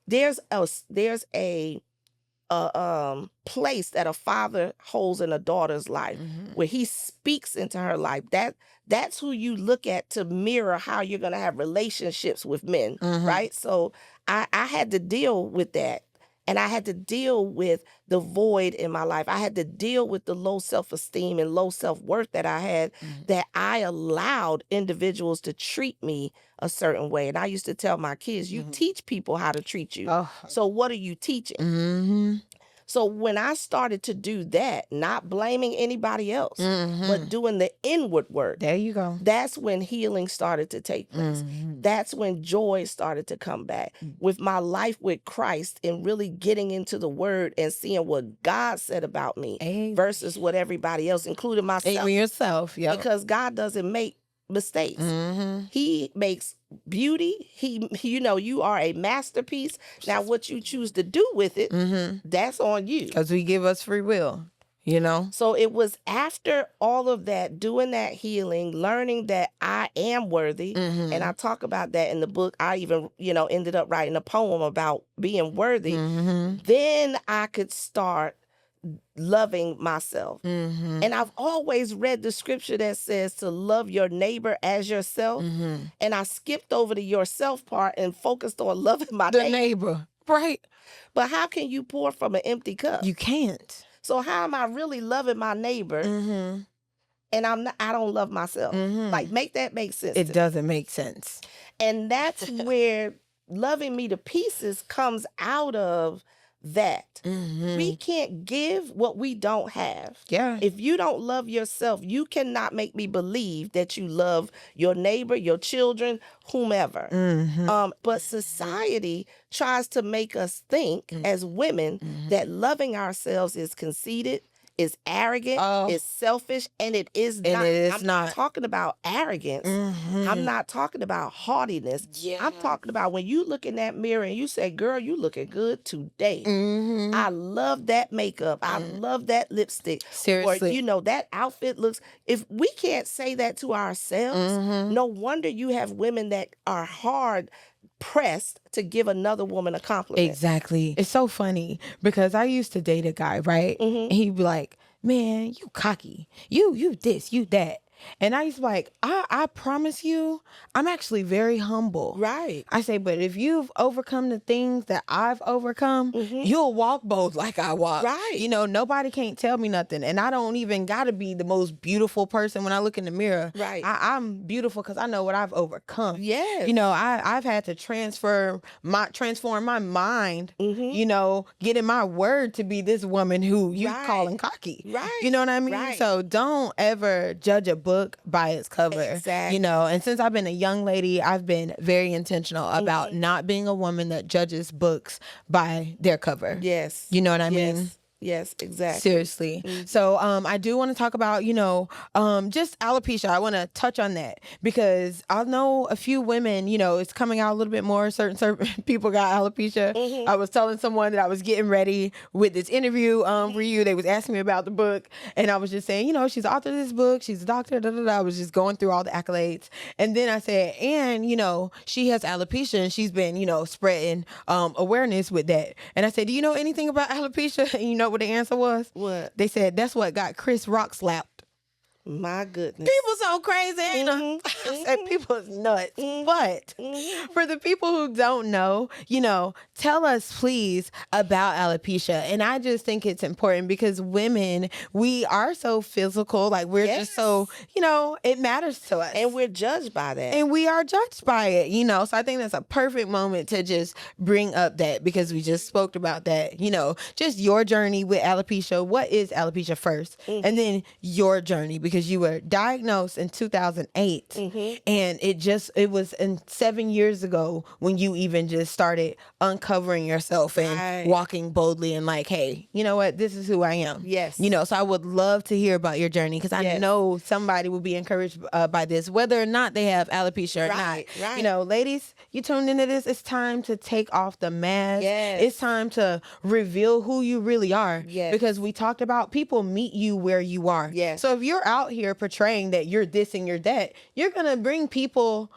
There's a place that a father holds in a daughter's life where he speaks into her life. That's who you look at to mirror how you're going to have relationships with men, right? So I had to deal with that. And I had to deal with the void in my life. I had to deal with the low self-esteem and low self-worth that I had, that I allowed individuals to treat me a certain way. And I used to tell my kids, you teach people how to treat you. So what are you teaching? So when I started to do that, not blaming anybody else, but doing the inward work, there you go. That's when healing started to take place. That's when joy started to come back. With my life with Christ and really getting into the word and seeing what God said about me versus what everybody else, including myself. Even yourself, yeah. Because God doesn't make mistakes. He makes beauty. You are a masterpiece. Now, what you choose to do with it, that's on you. Because we give us free will, So it was after all of that, doing that healing, learning that I am worthy. And I talk about that in the book. I even, ended up writing a poem about being worthy. Then I could start loving myself. And I've always read the scripture that says to love your neighbor as yourself. And I skipped over the yourself part and focused on loving my neighbor. Right. But how can you pour from an empty cup? You can't. So how am I really loving my neighbor and I don't love myself? Like, make that make sense. It doesn't make sense. And that's where loving me to pieces comes out of that. We can't give what we don't have. Yeah. If you don't love yourself, you cannot make me believe that you love your neighbor, your children, whomever. But society tries to make us think as women that loving ourselves is conceited, is arrogant, is selfish, and it is not. And it is I'm not not talking about arrogance. I'm not talking about haughtiness. I'm talking about when you look in that mirror and you say, girl, you looking good today. I love that makeup. I love that lipstick. Seriously. Or, that outfit looks, if we can't say that to ourselves, no wonder you have women that are hard pressed to give another woman a compliment. Exactly. It's so funny because I used to date a guy, right? And he'd be like, man, you cocky. You this, you that. And I used to be like, I promise you, I'm actually very humble. Right. I say, but if you've overcome the things that I've overcome, you'll walk bold like I walk. Right. Nobody can't tell me nothing. And I don't even got to be the most beautiful person when I look in the mirror. Right. I'm beautiful because I know what I've overcome. Yes. I've had to transform my mind, getting my word to be this woman who you calling cocky. Right. You know what I mean? Right. So don't ever judge a book by its cover. Exactly. And since I've been a young lady, I've been very intentional about not being a woman that judges books by their cover. Yes. You know what I mean? Yes, exactly. Seriously. So I do want to talk about, just alopecia. I want to touch on that because I know a few women, it's coming out a little bit more. Certain people got alopecia. I was telling someone that I was getting ready with this interview for you. They was asking me about the book and I was just saying, she's the author of this book. She's a doctor. I was just going through all the accolades. And then I said, and, she has alopecia and she's been, spreading awareness with that. And I said, do you know anything about alopecia? And what the answer was? What? They said that's what got Chris Rock slapped. My goodness. People so crazy, ain't I said people is nuts. But for the people who don't know, tell us please about alopecia. And I just think it's important because women, we are so physical. Like we're just so, it matters to us. And we're judged by that. And we are judged by it, So I think that's a perfect moment to just bring up that because we just spoke about that, just your journey with alopecia. What is alopecia first? And then your journey because you were diagnosed in 2008 and it was 7 years ago when you even just started uncovering yourself and walking boldly and like, hey, you know what, this is who I am. Yes. So I would love to hear about your journey because I know somebody will be encouraged by this, whether or not they have alopecia or not. Right. Ladies, you tuned into this, it's time to take off the mask. Yes. It's time to reveal who you really are. Yes. Because we talked about people meet you where you are. Yes. So if you're out here portraying that you're this and you're that, you're gonna bring people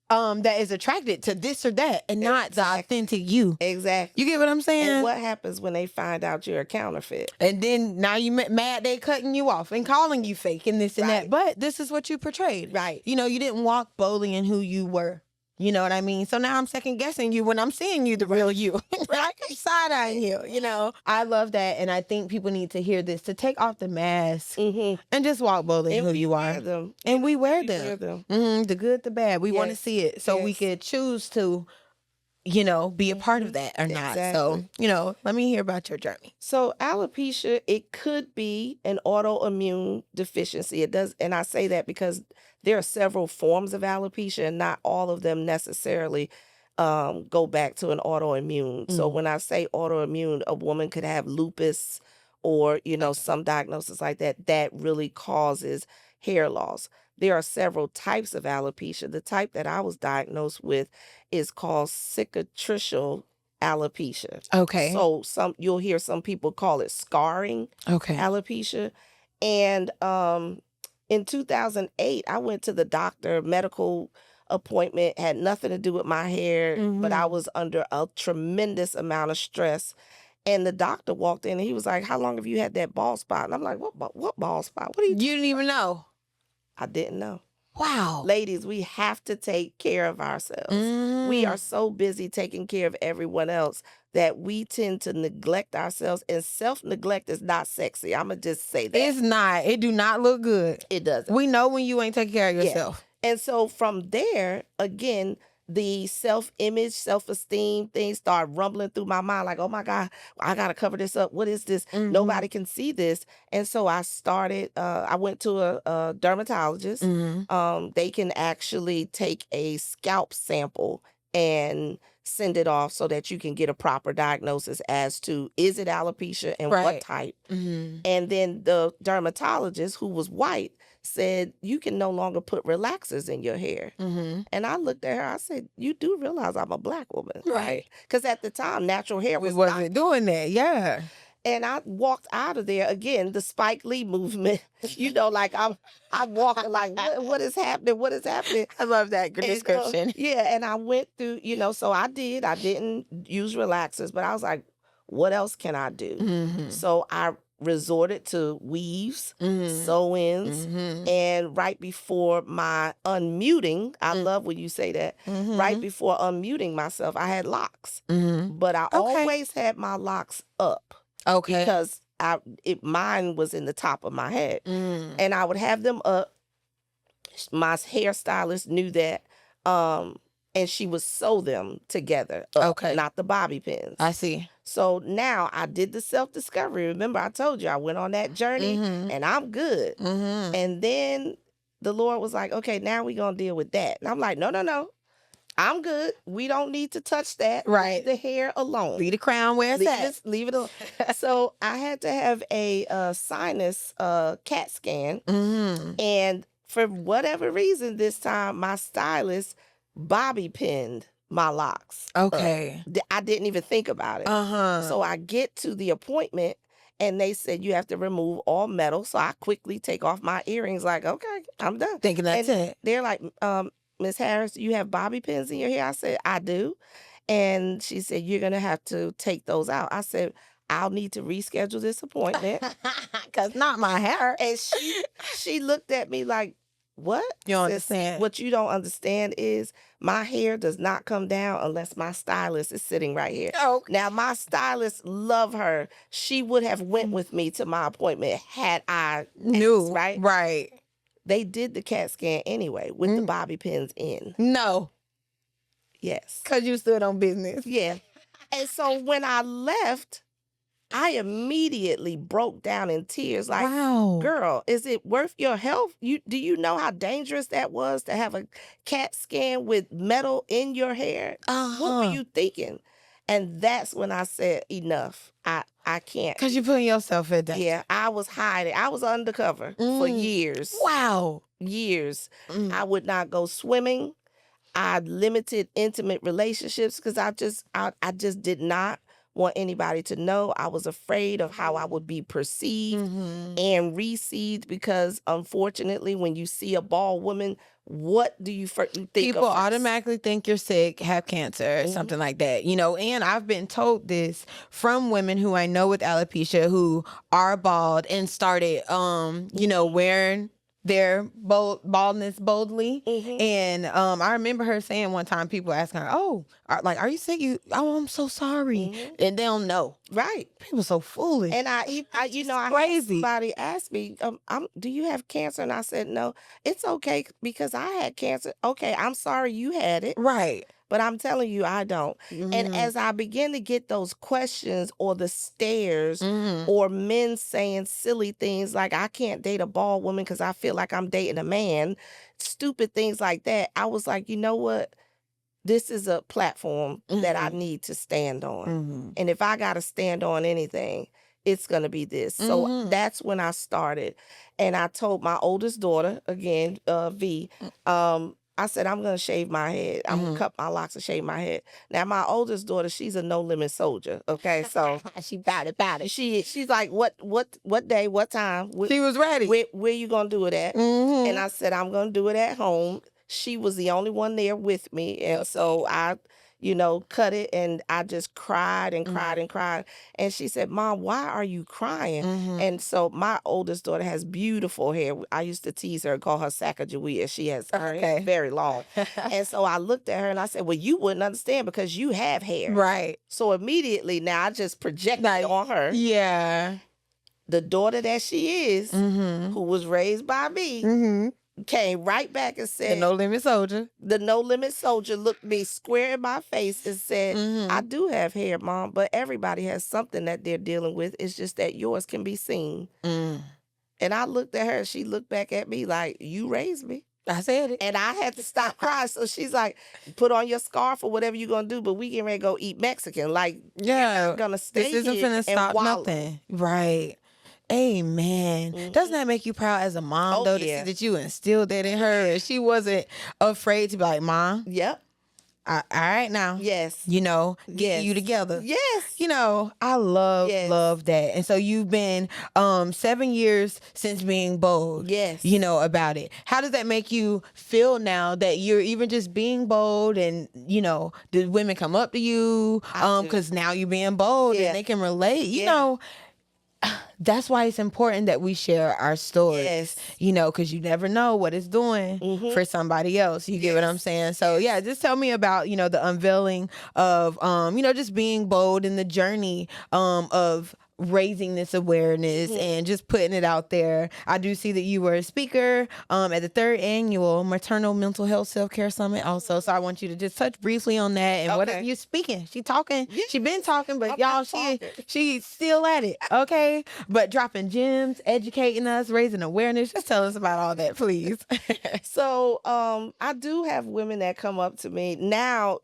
that is attracted to this or that and not the authentic you. Exactly. You get what I'm saying? And what happens when they find out you're a counterfeit? And then now you mad they cutting you off and calling you fake and this and that. But this is what you portrayed. Right. You didn't walk boldly in who you were. You know what I mean? So now I'm second guessing you when I'm seeing you, the real you. I'm side-eyeing you, I love that. And I think people need to hear this, to take off the mask and just walk boldly in who you are. And we wear them. The good, the bad. We want to see it so we could choose to be a part of that or not. So, let me hear about your journey. So alopecia, it could be an autoimmune deficiency. It does, and I say that because there are several forms of alopecia, and not all of them necessarily go back to an autoimmune. So when I say autoimmune, a woman could have lupus or, some diagnosis like that, that really causes hair loss. There are several types of alopecia. The type that I was diagnosed with is called cicatricial alopecia. Okay. So you'll hear some people call it scarring alopecia. And in 2008, I went to the doctor, medical appointment, had nothing to do with my hair, but I was under a tremendous amount of stress. And the doctor walked in and he was like, "How long have you had that bald spot?" And I'm like, what bald spot? What are you didn't even know? I didn't know. Wow. Ladies, we have to take care of ourselves. We are so busy taking care of everyone else that we tend to neglect ourselves, and self-neglect is not sexy. I'm going to just say that. It's not. It do not look good. It doesn't. We know when you ain't taking care of yourself. Yeah. And so from there, again, the self-image, self-esteem things start rumbling through my mind like, oh my God, I got to cover this up. What is this? Nobody can see this. And so I started, I went to a dermatologist. They can actually take a scalp sample and send it off so that you can get a proper diagnosis as to, is it alopecia and what type? And then the dermatologist, who was white, said, you can no longer put relaxers in your hair. And I looked at her, I said, you do realize I'm a Black woman, right? Because at the time, natural hair wasn't doing that. Yeah. And I walked out of there, again, the Spike Lee movement, like I'm walking like, what is happening? What is happening? I love that description. And I went through, so I didn't use relaxers, but I was like, what else can I do? So I resorted to weaves, sew-ins, and right before my unmuting, I love when you say that, right before unmuting myself, I had locks. But I always had my locks up. Because mine was in the top of my head. And I would have them up. My hairstylist knew that. And she would sew them together up, not the bobby pins. I see. So now I did the self-discovery. Remember, I told you I went on that journey and I'm good. And then the Lord was like, okay, now we're going to deal with that. And I'm like, no. I'm good. We don't need to touch that. Right. Leave the hair alone. Leave the crown where it's at. Leave it alone. So I had to have a sinus CAT scan. And for whatever reason this time, my stylist bobby pinned my locks. Okay. I didn't even think about it. So I get to the appointment and they said, you have to remove all metal. So I quickly take off my earrings like, okay, I'm done. Thinking that's it. They're like, Miss Harris, you have bobby pins in your hair? I said, I do. And she said, you're going to have to take those out. I said, I'll need to reschedule this appointment. Because not my hair. And she looked at me like, what? You don't understand. What you don't understand is my hair does not come down unless my stylist is sitting right here. Now, my stylist, love her. She would have went with me to my appointment had I knew. Right? Right. They did the CAT scan anyway with the bobby pins in. No. Yes. Because you stood on business. Yeah. And so when I left, I immediately broke down in tears like, wow. Girl, is it worth your health? Do you know how dangerous that was to have a CAT scan with metal in your hair? What were you thinking? And that's when I said, enough. I can't. Because you're putting yourself in that. Yeah, I was hiding. I was undercover for years. Wow. Years. I would not go swimming. I limited intimate relationships because I just did not want anybody to know. I was afraid of how I would be perceived and received because, unfortunately, when you see a bald woman, what do you think? People automatically think you're sick, have cancer, or something like that. And I've been told this from women who I know with alopecia who are bald and started, wearing their baldness boldly. And I remember her saying one time, people asking her, are you sick? I'm so sorry. And they don't know. Right. People are so foolish. And I crazy. Somebody asked me, do you have cancer? And I said, no, it's okay because I had cancer. Okay, I'm sorry you had it. Right. But I'm telling you, I don't. And as I begin to get those questions or the stares or men saying silly things like, I can't date a bald woman because I feel like I'm dating a man, stupid things like that, I was like, you know what? This is a platform that I need to stand on. And if I got to stand on anything, it's going to be this. So that's when I started. And I told my oldest daughter, again, V, I said, I'm going to shave my head. I'm going to cut my locks and shave my head. Now, my oldest daughter, she's a no limit soldier. Okay. So she about it. She's like, what day, what time? She was ready. Where you going to do it at? And I said, I'm going to do it at home. She was the only one there with me. And so I, cut it, and I just cried and cried and cried. And she said, Mom, why are you crying? And so my oldest daughter has beautiful hair. I used to tease her and call her Sacagawea. She has her hair very long. And so I looked at her and I said, well, you wouldn't understand because you have hair. Right. So immediately now I just projected on her. Yeah. The daughter that she is, who was raised by me, came right back and said, the no limit soldier. The no limit soldier looked me square in my face and said, I do have hair, Mom, but everybody has something that they're dealing with. It's just that yours can be seen. And I looked at her and she looked back at me like, you raised me. I said it. And I had to stop crying. So she's like, put on your scarf or whatever you're going to do, but we getting ready to go eat Mexican. Like, yeah, you're going to stay here. This isn't going to stop nothing. Right. Amen. Doesn't that make you proud as a mom, though, to see that you instilled that in her and she wasn't afraid to be like, Mom? Yep. All right now. Yes. Get you together. Yes. I love that. And so you've been 7 years since being bold. Yes. About it. How does that make you feel now that you're even just being bold and, did women come up to you? Because now you're being bold and they can relate. You know, that's why it's important that we share our stories, because you never know what it's doing for somebody else. You get what I'm saying? So yeah, just tell me about, the unveiling of, just being bold in the journey, of raising this awareness and just putting it out there. I do see that you were a speaker at the 3rd annual Maternal Mental Health Self-Care Summit also. So I want you to just touch briefly on that and what you're speaking. She talking. Yeah. She been talking, but y'all, she's still at it. Okay. But dropping gems, educating us, raising awareness. Just tell us about all that, please. So I do have women that come up to me now.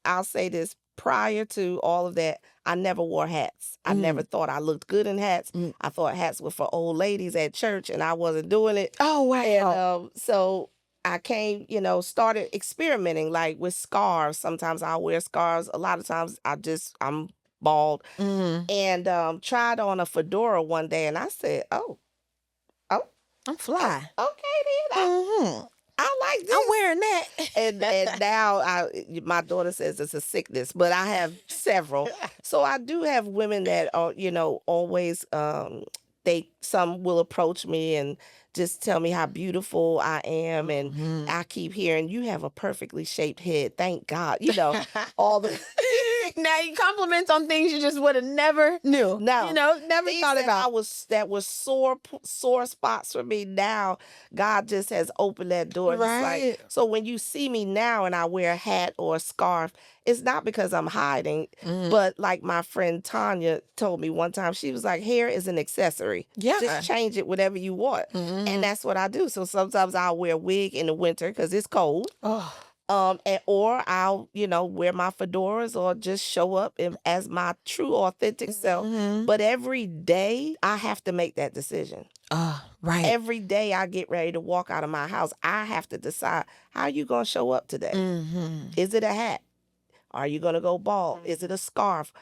I'll say this. Prior to all of that, I never wore hats. I never thought I looked good in hats. I thought hats were for old ladies at church, and I wasn't doing it. Oh, wow. And so I came, started experimenting, like with scarves. Sometimes I'll wear scarves. A lot of times I'm bald. And tried on a fedora one day, and I said, oh, I'm fly. Okay, then. I like this. I'm wearing that. And now my daughter says it's a sickness, but I have several. So I do have women that are, always, some will approach me and just tell me how beautiful I am. And I keep hearing, you have a perfectly shaped head. Thank God. All the... Now you compliments on things you just would have never knew. No. Never thought about. That was sore spots for me. Now God just has opened that door. Right. So when you see me now and I wear a hat or a scarf, it's not because I'm hiding, but like my friend Tanya told me one time, she was like, hair is an accessory. Yeah. Just change it whatever you want. And that's what I do. So sometimes I'll wear a wig in the winter because it's cold. Oh. Or I'll, wear my fedoras or just show up as my true, authentic self. But every day I have to make that decision. Right. Every day I get ready to walk out of my house, I have to decide, how are you going to show up today? Is it a hat? Are you going to go bald? Is it a scarf?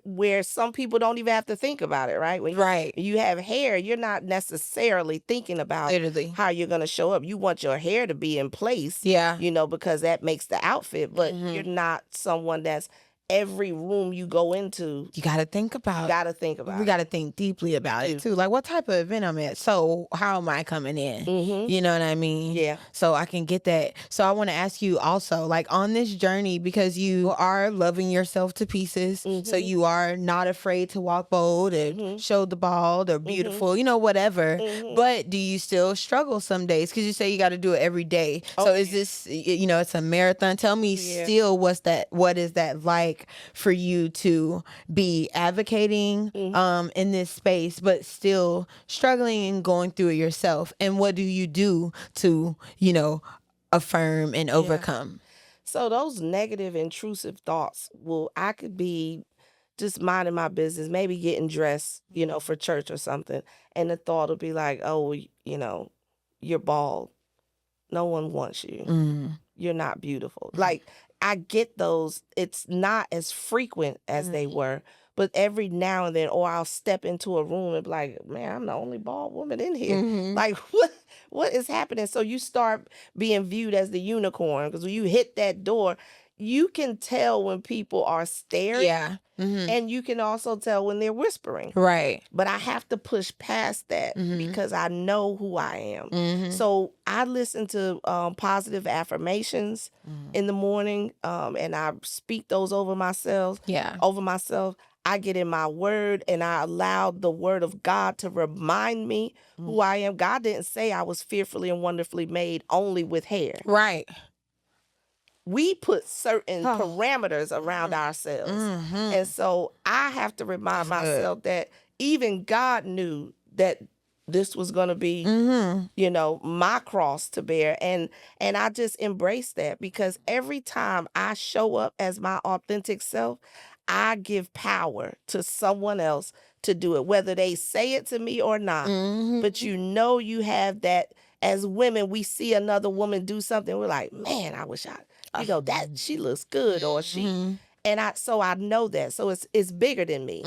Where some people don't even have to think about it, right? When you have hair, you're not necessarily thinking about how you're going to show up. You want your hair to be in place, because that makes the outfit, but you're not someone that's every room you go into, you got to think about. We got to think deeply about it too. Like, what type of event I'm at? So how am I coming in? You know what I mean? Yeah. So I can get that. So I want to ask you also, like, on this journey, because you are loving yourself to pieces, so you are not afraid to walk bold or show the bald or beautiful, you know, whatever. But do you still struggle some days? Because you say you got to do it every day. So is this, you know, it's a marathon. Tell me still what is that like for you to be advocating in this space, but still struggling and going through it yourself? And what do you do to, you know, affirm and overcome? So those negative, intrusive thoughts, I could be just minding my business, maybe getting dressed, you know, for church or something. And the thought will be like, oh, you know, you're bald. No one wants you. You're not beautiful. Like, I get those. It's not as frequent as they were, but every now and then, or I'll step into a room and be like, man, I'm the only bald woman in here. Like, what is happening? So you start being viewed as the unicorn, because when you hit that door, you can tell when people are staring. Yeah. And you can also tell when they're whispering. Right. But I have to push past that because I know who I am. So I listen to positive affirmations in the morning, and I speak those over myself. Yeah. I get in my word, and I allow the word of God to remind me who I am. God didn't say I was fearfully and wonderfully made only with hair. Right. We put certain parameters around ourselves. And so I have to remind myself that even God knew that this was going to be, you know, my cross to bear. And I just embrace that, because every time I show up as my authentic self, I give power to someone else to do it, whether they say it to me or not. But you know, you have that. As women, we see another woman do something, we're like, man, I wish you know, that she looks good, or she, and I know that. So it's bigger than me.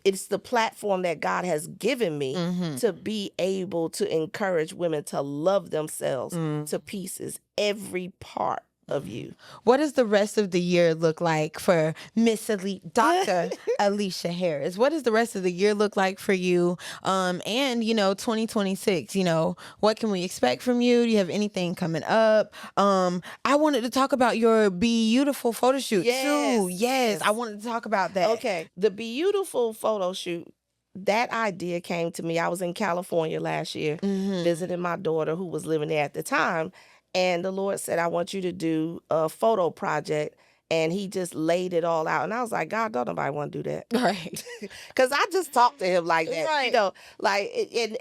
It's the platform that God has given me to be able to encourage women to love themselves to pieces, every part of you. What does the rest of the year look like for Dr. Alicia Harris? What does the rest of the year look like for you? And, you know, 2026, you know, what can we expect from you? Do you have anything coming up? I wanted to talk about your Beautiful photo shoot too. Yes, I wanted to talk about that. Okay, the Beautiful photo shoot, that idea came to me. I was in California last year visiting my daughter, who was living there at the time. And the Lord said, I want you to do a photo project. And he just laid it all out. And I was like, God, don't nobody want to do that. Right. Because I just talked to him like that. Right. You know, like,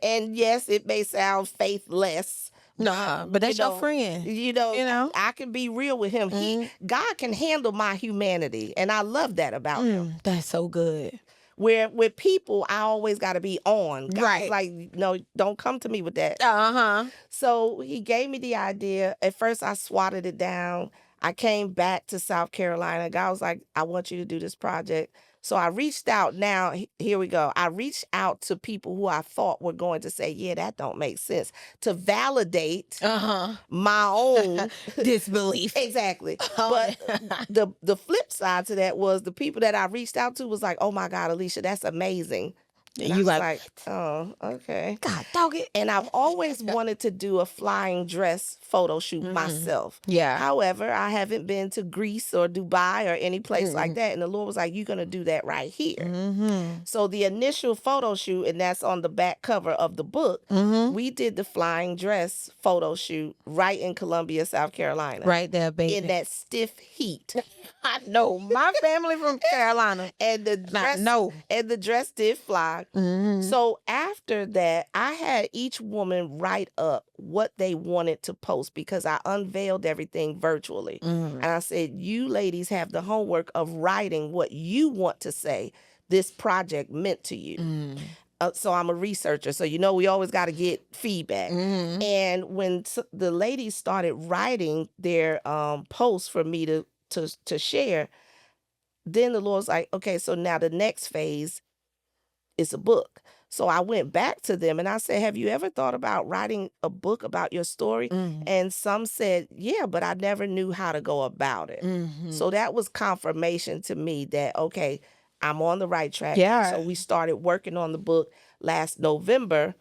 and yes, it may sound faithless. Nah, but that's your friend. You know, I can be real with him. God can handle my humanity. And I love that about him. That's so good. Where with people, I always got to be on. God's right. like, no, don't come to me with that. So he gave me the idea. At first, I swatted it down. I came back to South Carolina. God was like, I want you to do this project. So I reached out. Now, here we go. I reached out to people who I thought were going to say, yeah, that don't make sense, to validate my own disbelief. Exactly. But the flip side to that was the people that I reached out to was like, oh my God, Alicia, that's amazing. And you like, oh, okay. God, dog it. And I've always wanted to do a flying dress photo shoot myself. Yeah. However, I haven't been to Greece or Dubai or any place like that. And the Lord was like, you're going to do that right here. So the initial photo shoot, and that's on the back cover of the book, we did the flying dress photo shoot right in Columbia, South Carolina. Right there, baby. In that stiff heat. I know. My family from Carolina. And the dress did fly. So after that, I had each woman write up what they wanted to post, because I unveiled everything virtually. And I said, you ladies have the homework of writing what you want to say this project meant to you. So I'm a researcher. So, you know, we always got to get feedback. And when the ladies started writing their posts for me to share, then the Lord's like, okay, so now the next phase it's a book. So I went back to them and I said, have you ever thought about writing a book about your story? And some said, yeah, but I never knew how to go about it. So that was confirmation to me that, okay, I'm on the right track. Yeah. So we started working on the book last November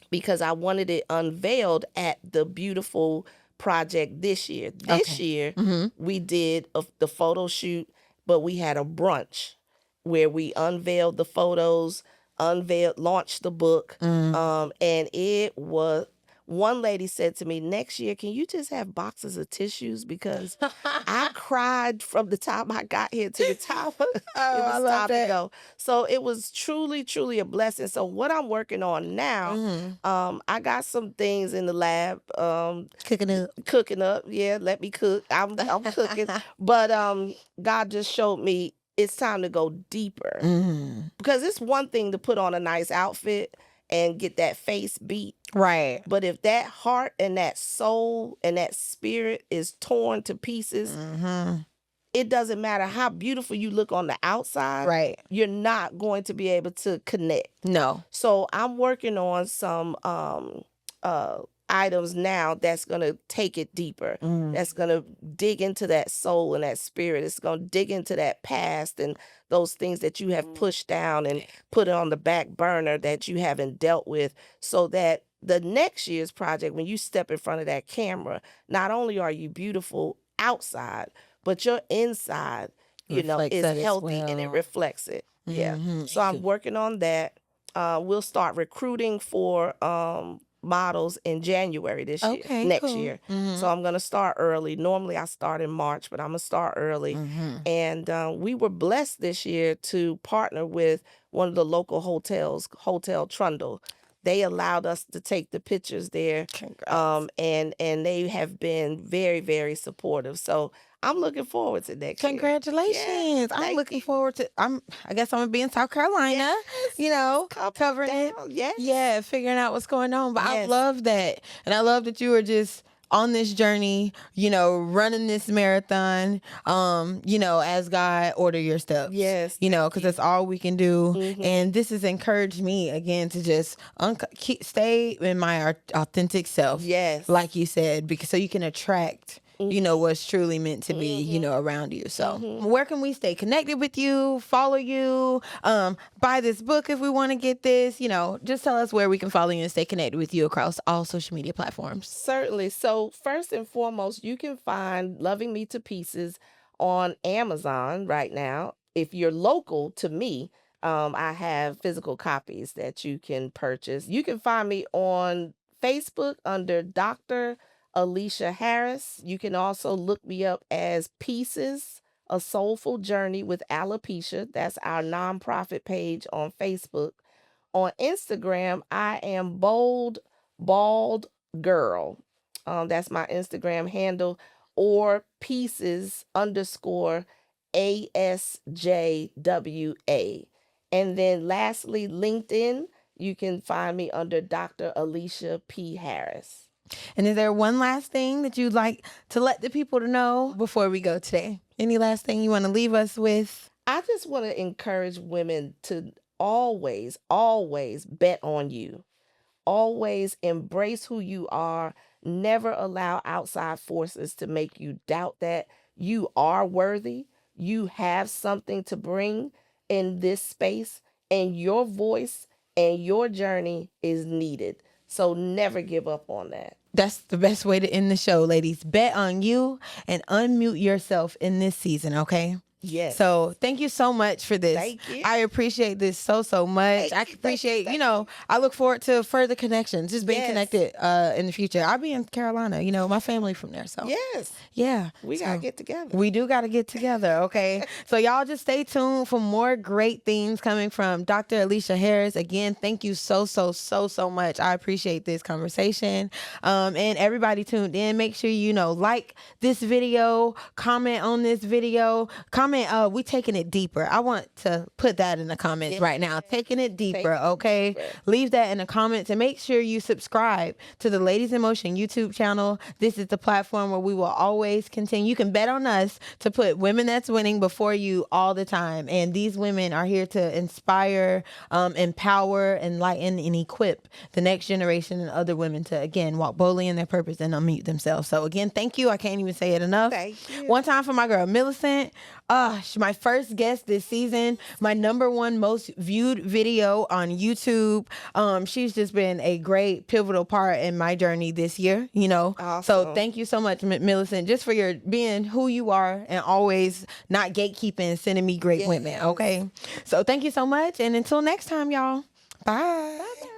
because I wanted it unveiled at the beautiful project this year. This year, we did the photo shoot, but we had a brunch where we unveiled the photos, launched the book, and it was. One lady said to me, next year, can you just have boxes of tissues? Because I cried from the time I got here to the time it was time to go. So it was truly, truly a blessing. So what I'm working on now, I got some things in the lab. Cooking up. Yeah, let me cook. I'm cooking. But God just showed me it's time to go deeper. Because it's one thing to put on a nice outfit and get that face beat. Right. But if that heart and that soul and that spirit is torn to pieces, it doesn't matter how beautiful you look on the outside. Right. You're not going to be able to connect. No. So I'm working on some items now that's going to take it deeper. That's going to dig into that soul and that spirit. It's going to dig into that past and those things that you have pushed down and put on the back burner that you haven't dealt with, so that the next year's project, when you step in front of that camera, not only are you beautiful outside, but your inside, is healthy and it reflects it. Yeah. So I'm working on that. We'll start recruiting for models in January next year. So I'm going to start early. Normally I start in March, but I'm going to start early. And we were blessed this year to partner with one of the local hotels, Hotel Trundle. They allowed us to take the pictures there. And they have been very, very supportive. So I'm looking forward to next year. Congratulations. I'm looking forward to, I guess I'm going to be in South Carolina, covering it. Yes. Yeah, figuring out what's going on. But I love that. And I love that you were just on this journey, running this marathon, as God order your steps. Yes. Because that's all we can do. And this has encouraged me again to just stay in my authentic self. Yes. Like you said, because so you can attract what's truly meant to be, around you. So where can we stay connected with you, follow you, buy this book if we want to get this, just tell us where we can follow you and stay connected with you across all social media platforms. Certainly. So first and foremost, you can find Loving Me to Pieces on Amazon right now. If you're local to me, I have physical copies that you can purchase. You can find me on Facebook under Dr. Alicia Harris. You can also look me up as Pieces, A Soulful Journey with Alopecia. That's our nonprofit page on Facebook. On Instagram, I am Bold Bald Girl. That's my Instagram handle, or Pieces _ ASJWA. And then lastly, LinkedIn, you can find me under Dr. Alicia P. Harris. And is there one last thing that you'd like to let the people to know before we go today? Any last thing you want to leave us with? I just want to encourage women to always, always bet on you. Always embrace who you are. Never allow outside forces to make you doubt that you are worthy. You have something to bring in this space, and your voice and your journey is needed. So never give up on that. That's the best way to end the show, ladies. Bet on you and unmute yourself in this season, okay? Yes. So thank you so much for this. Thank you. I appreciate this so much. I appreciate, I look forward to further connections, just being connected in the future. I'll be in Carolina, my family from there. So yes. Yeah. We got to get together. We do got to get together. Okay. So y'all just stay tuned for more great things coming from Dr. Alicia Harris. Again, thank you so much. I appreciate this conversation. And everybody tuned in, make sure, like this video, comment on this video, comment comment, we taking it deeper. I want to put that in the comments right now. Taking it deeper, okay? Leave that in the comments and make sure you subscribe to the Ladies in Motion YouTube channel. This is the platform where we will always continue. You can bet on us to put women that's winning before you all the time. And these women are here to inspire, empower, enlighten, and equip the next generation and other women to, again, walk boldly in their purpose and unmute themselves. So again, thank you. I can't even say it enough. Thank you. One time for my girl Millicent. She's my first guest this season, my #1 most viewed video on YouTube. She's just been a great pivotal part in my journey this year, you know. Awesome. So thank you so much, Millicent, just for your being who you are and always not gatekeeping, sending me great women. Okay. So thank you so much. And until next time, y'all. Bye. Bye.